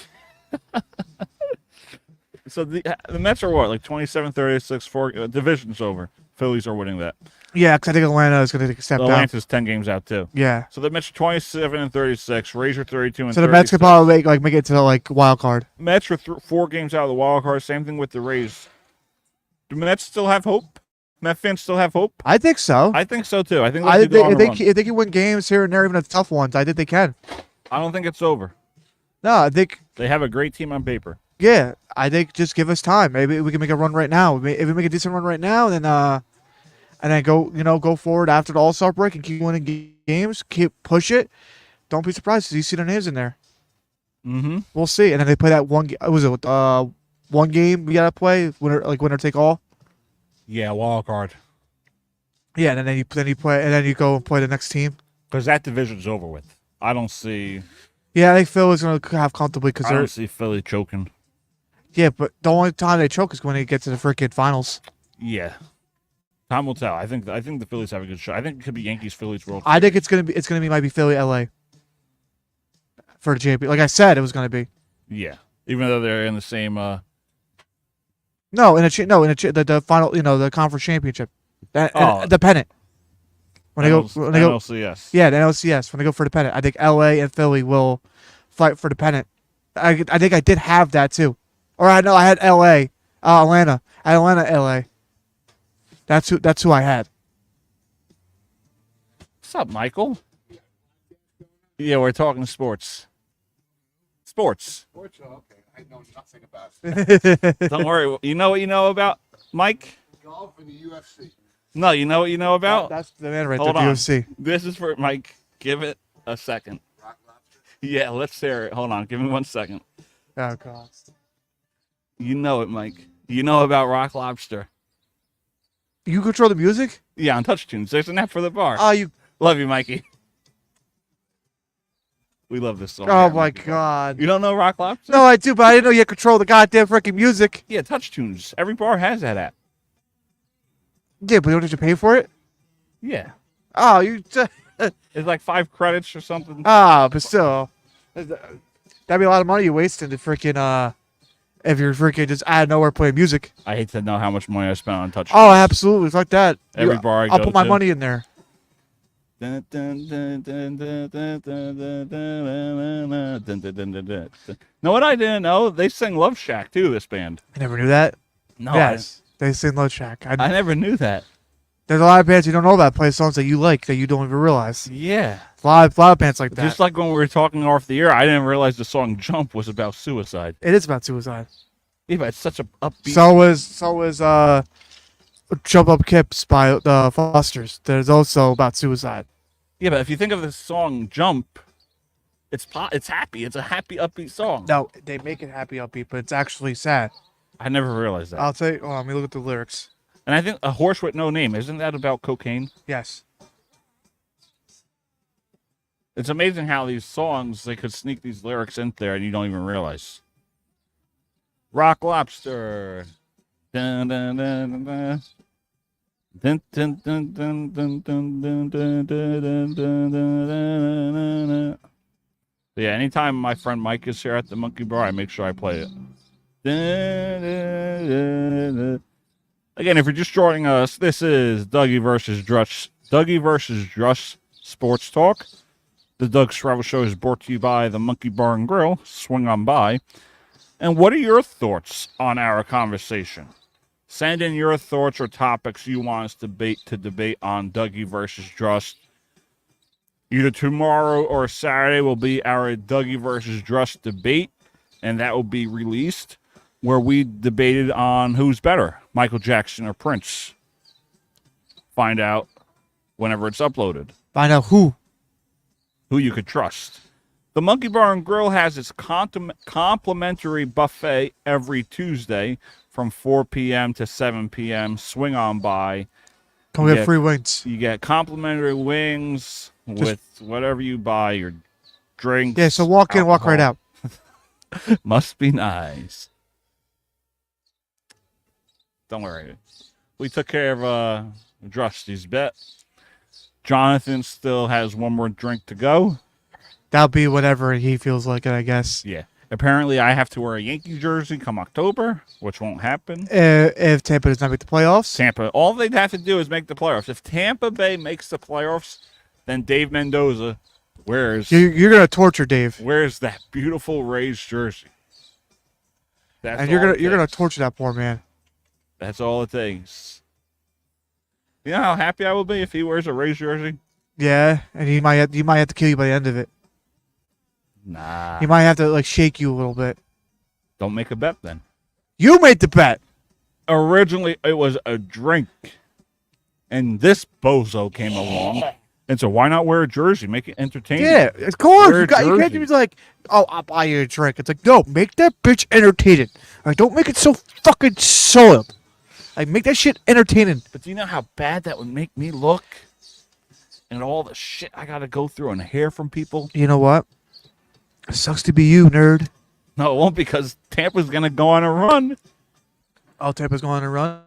So the Mets are what, like 27-36, 4 division's over. Phillies are winning that. Yeah, because I think Atlanta is going to take a step down. Atlanta's 10 games out too. Yeah. So the Mets are 27-36, Rays are 32 and So the Mets 36. could probably make it to like wild card. Mets are 4 games out of the wild card. Same thing with the Rays. Do Mets still have hope? Met fans still have hope? I think so. I think so too. I think If they can win games here and there, even the tough ones, I think they can. I don't think it's over. No, I think. They have a great team on paper. Yeah, I think just give us time. Maybe we can make a run right now. If we make a decent run right now, then and then go forward after the All-Star break and keep winning games, push it. Don't be surprised if you see their names in there. Mm-hmm. We'll see. And then they play that one. Was it one game we gotta play? Winner take all. Yeah, wild card. Yeah, and then you play, and then you go and play the next team. Because that division's over with. I don't see. Yeah, I think Philly's going to have comfortably because I they're. don't see Philly choking. Yeah, but the only time they choke is when they get to the freaking finals. Yeah. Time will tell. I think the Phillies have a good shot. I think it could be Yankees Phillies World. I think it's gonna be might be Philly LA for the champion. Like I said, it was gonna be. Yeah. Even though they're in the same. The final, the conference championship, the pennant. When they go NLCS. Yeah, the NLCS. When they go for the pennant, I think LA and Philly will fight for the pennant. I think I did have that too, or I had LA, Atlanta, LA. That's who I had. What's up, Michael? Yeah, we're talking sports. Sports. Okay. I know nothing about it. Don't worry. You know what you know about, Mike? Golf and the UFC. No, you know what you know about? That's the man right Hold there, on. UFC. This is for Mike. Give it a second. Rock lobster. Yeah, let's hear it. Hold on. Give me 1 second. Oh, God. You know it, Mike. You know about Rock Lobster. You control the music? Yeah, on Touch Tunes. There's an app for the bar. Oh, you. Love you, Mikey. We love this song. Oh, here, my Mikey. God. You don't know Rock Lobster? No, I do, but I didn't know you had control the goddamn freaking music. Yeah, Touch Tunes. Every bar has that app. Yeah, but don't you pay for it? Yeah. Oh, you. It's like 5 credits or something. But still. That'd be a lot of money you wasting to freaking, if you're freaking just out of nowhere playing music. I hate to know how much money I spent on Touch Tunes. Oh, absolutely. Fuck that. Every bar I'll put my money in there. Know what I didn't know? They sing Love Shack too, this band. I never knew that. No. Yes. They sing Love Shack. I never knew that. There's a lot of bands you don't know about play songs that you like that you don't even realize. Yeah. A lot of bands like that. Just like when we were talking off the air, I didn't realize the song Jump was about suicide. It is about suicide. Yeah, but it's such a upbeat. So is Jump Up Kips by the Fosters. There's also about suicide. Yeah, but if you think of the song Jump, it's happy. It's a happy, upbeat song. No, they make it happy upbeat, but it's actually sad. I never realized that. I'll tell you. Oh, let me look at the lyrics. And I think A Horse with No Name, isn't that about cocaine? Yes. It's amazing how these songs, they could sneak these lyrics in there and you don't even realize. Rock Lobster. Dun, dun, dun, dun, dun. Dun, dun, dun, dun, dun, dun, dun, dun, dun, dun, dun, dun, dun. Yeah, anytime my friend Mike is here at the Munckee Bar, I make sure I play it. Dun, dun, dun, dun. Again, if you're just joining us, this is Dougie versus Drust. Dougie versus Drust Sports Talk. The Doug Travel Show is brought to you by the Munckee Bar and Grill. Swing on by. And what are your thoughts on our conversation? Send in your thoughts or topics you want us to debate on Dougie versus Drust. Either tomorrow or Saturday will be our Dougie versus Drust debate, and that will be released, where we debated on who's better, Michael Jackson or Prince. Find out whenever it's uploaded. Find out who you could trust. The Munckee Bar and Grill has its complimentary buffet every Tuesday from 4 p.m. to 7 p.m. Swing on by. Come get free wings. You get complimentary wings with whatever you buy, your drinks. Yeah, so walk in, walk right out. Must be nice. Don't worry. We took care of Drusty's bet. Jonathan still has one more drink to go. That'll be whatever he feels like it, I guess. Yeah. Apparently, I have to wear a Yankee jersey come October, which won't happen. If Tampa does not make the playoffs. Tampa, all they'd have to do is make the playoffs. If Tampa Bay makes the playoffs, then Dave Mendoza wears... You're going to torture Dave. Wears that beautiful Rays jersey. And you're gonna torture that poor man. That's all it takes. You know how happy I will be if he wears a Rays jersey? Yeah, and he might have to kill you by the end of it. Nah. He might have to shake you a little bit. Don't make a bet then. You made the bet. Originally, it was a drink, and this bozo came along, and so why not wear a jersey? Make it entertaining. Yeah, of course. You can't just be like, oh, I'll buy you a drink. It's like, no, make that bitch entertaining. Don't make it so fucking soiled. Make that shit entertaining. But do you know how bad that would make me look? and all the shit I got to go through and hear from people. You know what? It sucks to be you, nerd. No, it won't, because Tampa's going to go on a run. Oh, Tampa's going on a run?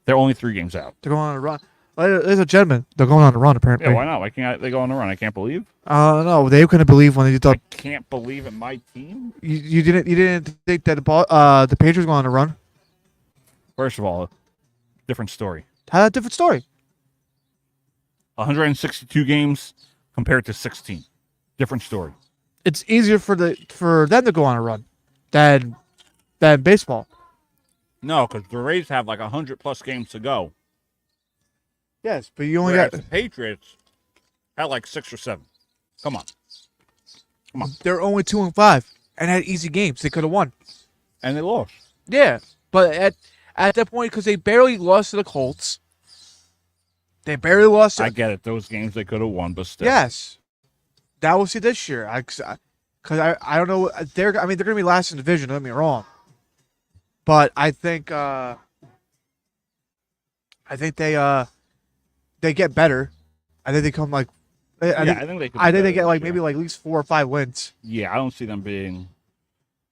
They're only 3 games out. They're going on a run. Ladies and gentlemen, they're going on a run, apparently. Yeah, why not? Why can't they go on a run? I can't believe. No, they couldn't believe when they thought. I can't believe in my team. You didn't think that the Patriots going on a run? First of all, different story. How a different story? 162 games compared to 16. Different story. It's easier for them to go on a run than baseball. No, because the Rays have like 100+ games to go. Yes, but you only Whereas got the Patriots had like 6 or 7. Come on. They're only 2-5 and had easy games. They could have won, and they lost. Yeah, but at that point, because they barely lost to the Colts. They barely lost. I get it. Those games they could have won, but still. Yes, that we'll see this year. Because I don't know. They're going to be last in the division. Don't get me wrong, but I think they get better. I think they come like. I think they get like maybe like at least 4 or 5 wins. Yeah, I don't see them being.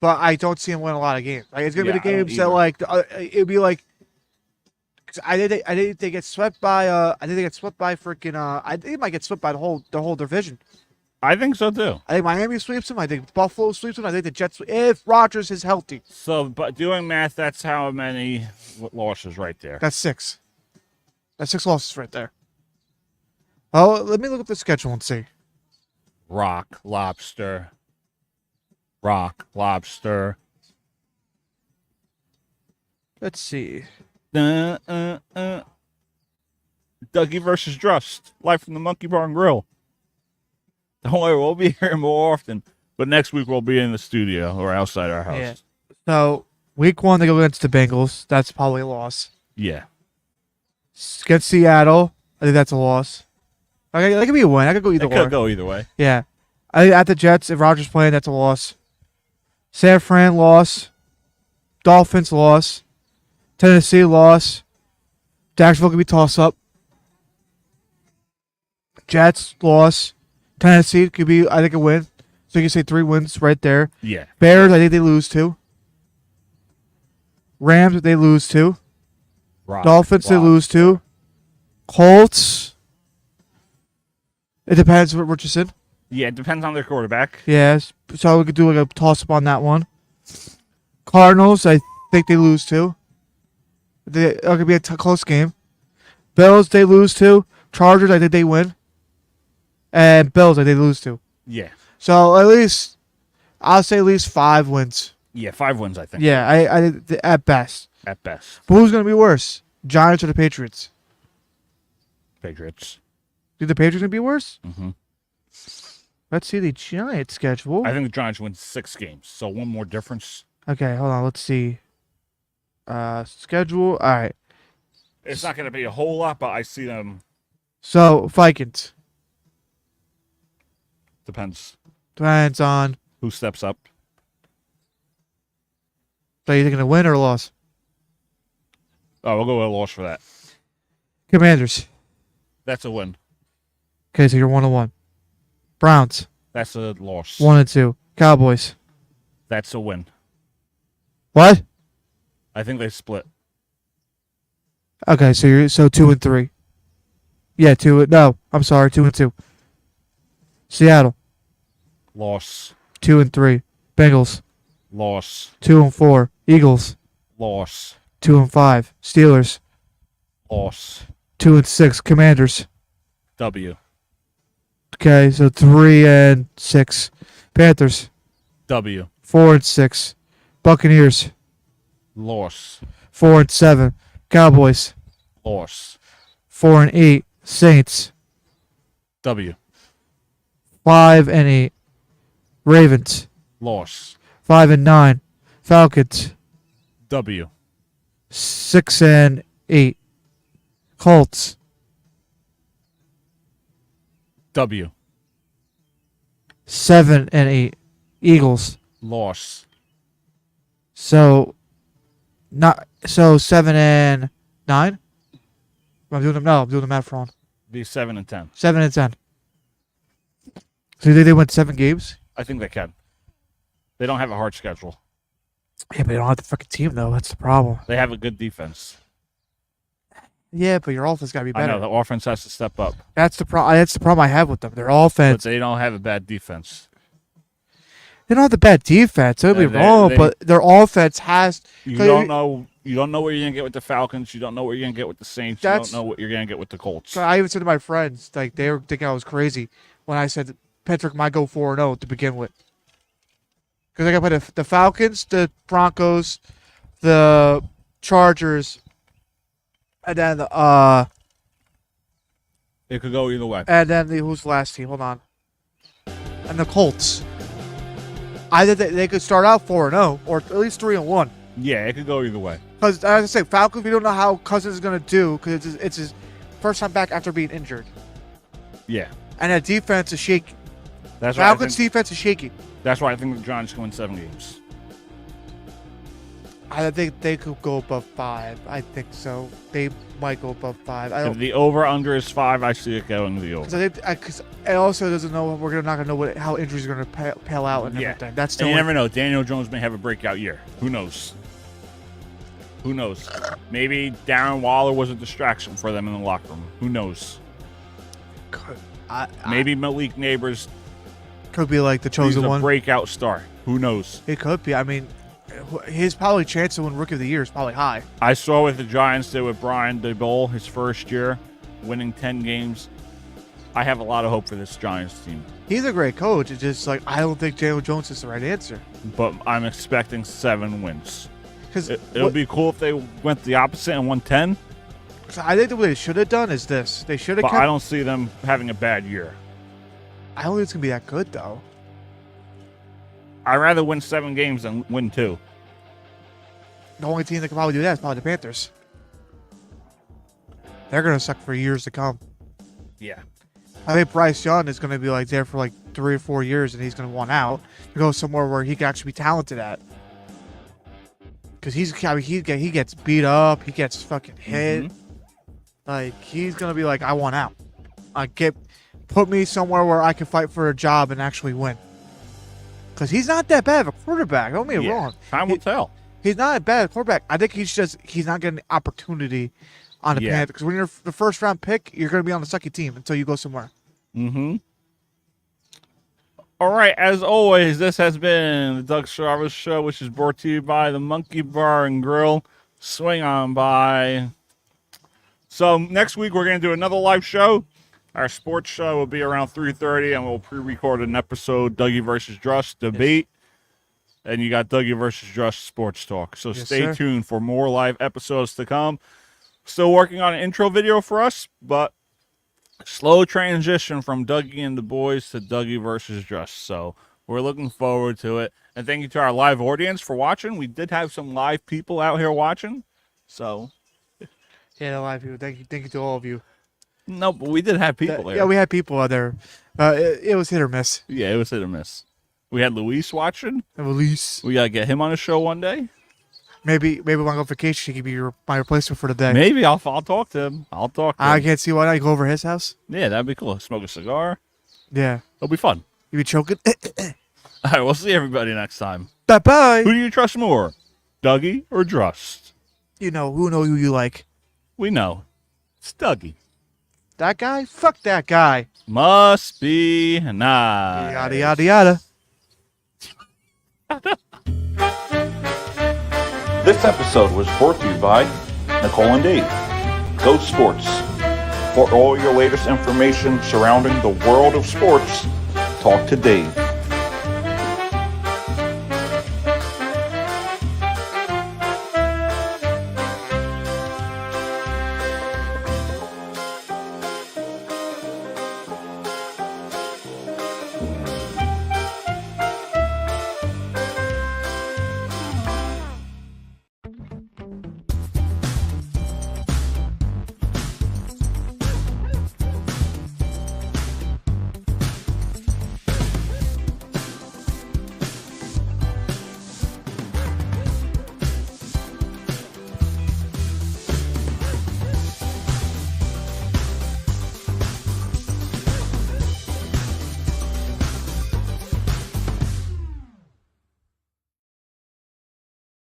But I don't see them win a lot of games. Like, it's gonna be the games that like it'd be like. I think they get swept by. I think they get swept by freaking. I think they might get swept by the whole division. I think so too. I think Miami sweeps them. I think Buffalo sweeps them. I think the Jets, if Rodgers is healthy. So, but doing math, that's how many losses right there. That's 6. That's 6 losses right there. Oh, let me look up the schedule and see. Rock, lobster. Let's see. Dougie versus Drust, live from the Munckee Bar and Grill. Don't worry, we'll be here more often, but next week we'll be in the studio or outside our house. Yeah. So, week 1, they go against the Bengals. That's probably a loss. Yeah. Against Seattle, I think that's a loss. Okay, that could be a win. I could go either way. It could go either way. Yeah. At the Jets, if Rodgers playing, that's a loss. San Fran, loss. Dolphins, loss. Tennessee, loss. Jacksonville could be toss-up. Jets, loss. Tennessee could be, I think, a win. So you can say 3 wins right there. Yeah. Bears, I think they lose to. Rams, they lose to. Dolphins, they lose to. Colts. It depends what Richardson. Yeah, it depends on their quarterback. Yes. So we could do like a toss-up on that one. Cardinals, I think they lose to. It could be a close game. Bills, they lose to. Chargers, I think they win. And Bills, I think they lose to. Yeah. So I'll say at least 5 wins. Yeah, 5 wins, I think. Yeah, I at best. At best. But who's going to be worse? Giants or the Patriots? Patriots. Do the Patriots going to be worse? Mm-hmm. Let's see the Giants schedule. I think the Giants win 6 games, so 1 more difference. Okay, hold on. Let's see. Schedule. All right. It's not going to be a whole lot, but I see them. So, Vikings. Depends on who steps up. So you thinking a win or a loss? Oh, we'll go with a loss for that. Commanders. That's a win. Okay, so you're 1-1. Browns. That's a loss. 1-2. Cowboys. That's a win. What? I think they split. Okay, so you're 2-3. Yeah, 2. No, I'm sorry, 2-2. Seattle. Loss. 2-3. Bengals. Loss. 2-4. Eagles. Loss. 2-5. Steelers. Loss. 2-6. Commanders. W. Okay, so 3-6. Panthers. W. 4-6. Buccaneers. Loss. 4-7. Cowboys. Loss. 4-8. Saints. W. 5-8. Ravens. Loss. 5-9. Falcons. W. 6-8. Colts. W. 7-8. Eagles. Loss. So 7-9. I'm doing the math wrong. Be 7-10. 7-10. So you think they win 7 games? I think they can. They don't have a hard schedule. Yeah, but they don't have the fucking team though. That's the problem. They have a good defense. Yeah, but your offense got to be better. I know the offense has to step up. That's the problem. That's the problem I have with them. Their offense. But they don't have a bad defense. They don't have the bad defense. Don't be wrong, but their offense has. You don't know. You don't know what you're gonna get with the Falcons. You don't know what you're gonna get with the Saints. You don't know what you're gonna get with the Colts. I even said to my friends, like they were thinking I was crazy when I said Patrick might go 4-0 to begin with. Because I got to play the Falcons, the Broncos, the Chargers, and then it could go either way. And then who's the last team? Hold on. And the Colts. I think they could start out 4-0 or at least 3-1. Yeah, it could go either way. Because as I say, Falcons, we don't know how Cousins is going to do because it's his first time back after being injured. Yeah. And that defense is shaky. That's Falcons' defense is shaky. That's why I think the Giants can win 7 games. I think they could go above 5. I think so. They might go above 5. If the over/under is 5, I see it going the over. Because it also doesn't know we're not gonna know how injuries are gonna pale out and everything. That's you never know. Daniel Jones may have a breakout year. Who knows? Who knows? Maybe Darren Waller was a distraction for them in the locker room. Who knows? Maybe Malik Neighbors could be like the chosen one. Breakout star. Who knows? It could be. I mean, his probably chance to win Rookie of the Year is probably high. I saw what the Giants did with Brian DeBole his first year, winning 10 games. I have a lot of hope for this Giants team. He's a great coach. It's just like I don't think Daniel Jones is the right answer. But I'm expecting 7 wins. Because it'll be cool if they went the opposite and won 10. I think what they should have done is this. They should have. But I don't see them having a bad year. I don't think it's gonna be that good though. I'd rather win 7 games than win 2. The only team that can probably do that is probably the Panthers. They're gonna suck for years to come. Yeah. I think Bryce Young is gonna be like there for like 3 or 4 years, and he's gonna want out to go somewhere where he can actually be talented at. Because he gets beat up, he gets fucking hit. Mm-hmm. Like he's gonna be like, I want out. Put me somewhere where I can fight for a job and actually win. Because he's not that bad of a quarterback. Don't get me wrong. Time will tell. He's not a bad quarterback. I think he's not getting the opportunity on the Panthers. Because when you're the first round pick, you're going to be on a sucky team until you go somewhere. Mm-hmm. All right. As always, this has been the Doug Chavez Show, which is brought to you by the Munckee Bar and Grill. Swing on by. So next week, we're going to do another live show. Our sports show will be around 3:30, and we'll pre-record an episode, Dougie versus Drust debate. Yes. And you got Dougie versus Drust sports talk. So stay tuned for more live episodes to come. Still working on an intro video for us, but slow transition from Dougie and the boys to Dougie versus Drust. So we're looking forward to it. And thank you to our live audience for watching. We did have some live people out here watching. So yeah, the live people. Thank you to all of you. No, but we did have people there. Yeah, we had people out there. It was hit or miss. Yeah, it was hit or miss. We had Luis watching. Luis. We got to get him on a show one day. Maybe when I go on vacation, he could be my replacement for the day. Maybe I'll talk to him. I can't see why not. You go over his house? Yeah, that'd be cool. Smoke a cigar. Yeah. It'll be fun. You be choking? All right, we'll see everybody next time. Bye-bye. Who do you trust more, Dougie or Drust? Who knows who you like? We know. It's Dougie. That guy? Fuck that guy. Must be nice. Yada, yada, yada. This episode was brought to you by Nicole and Dave. Go Sports. For all your latest information surrounding the world of sports, talk to Dave.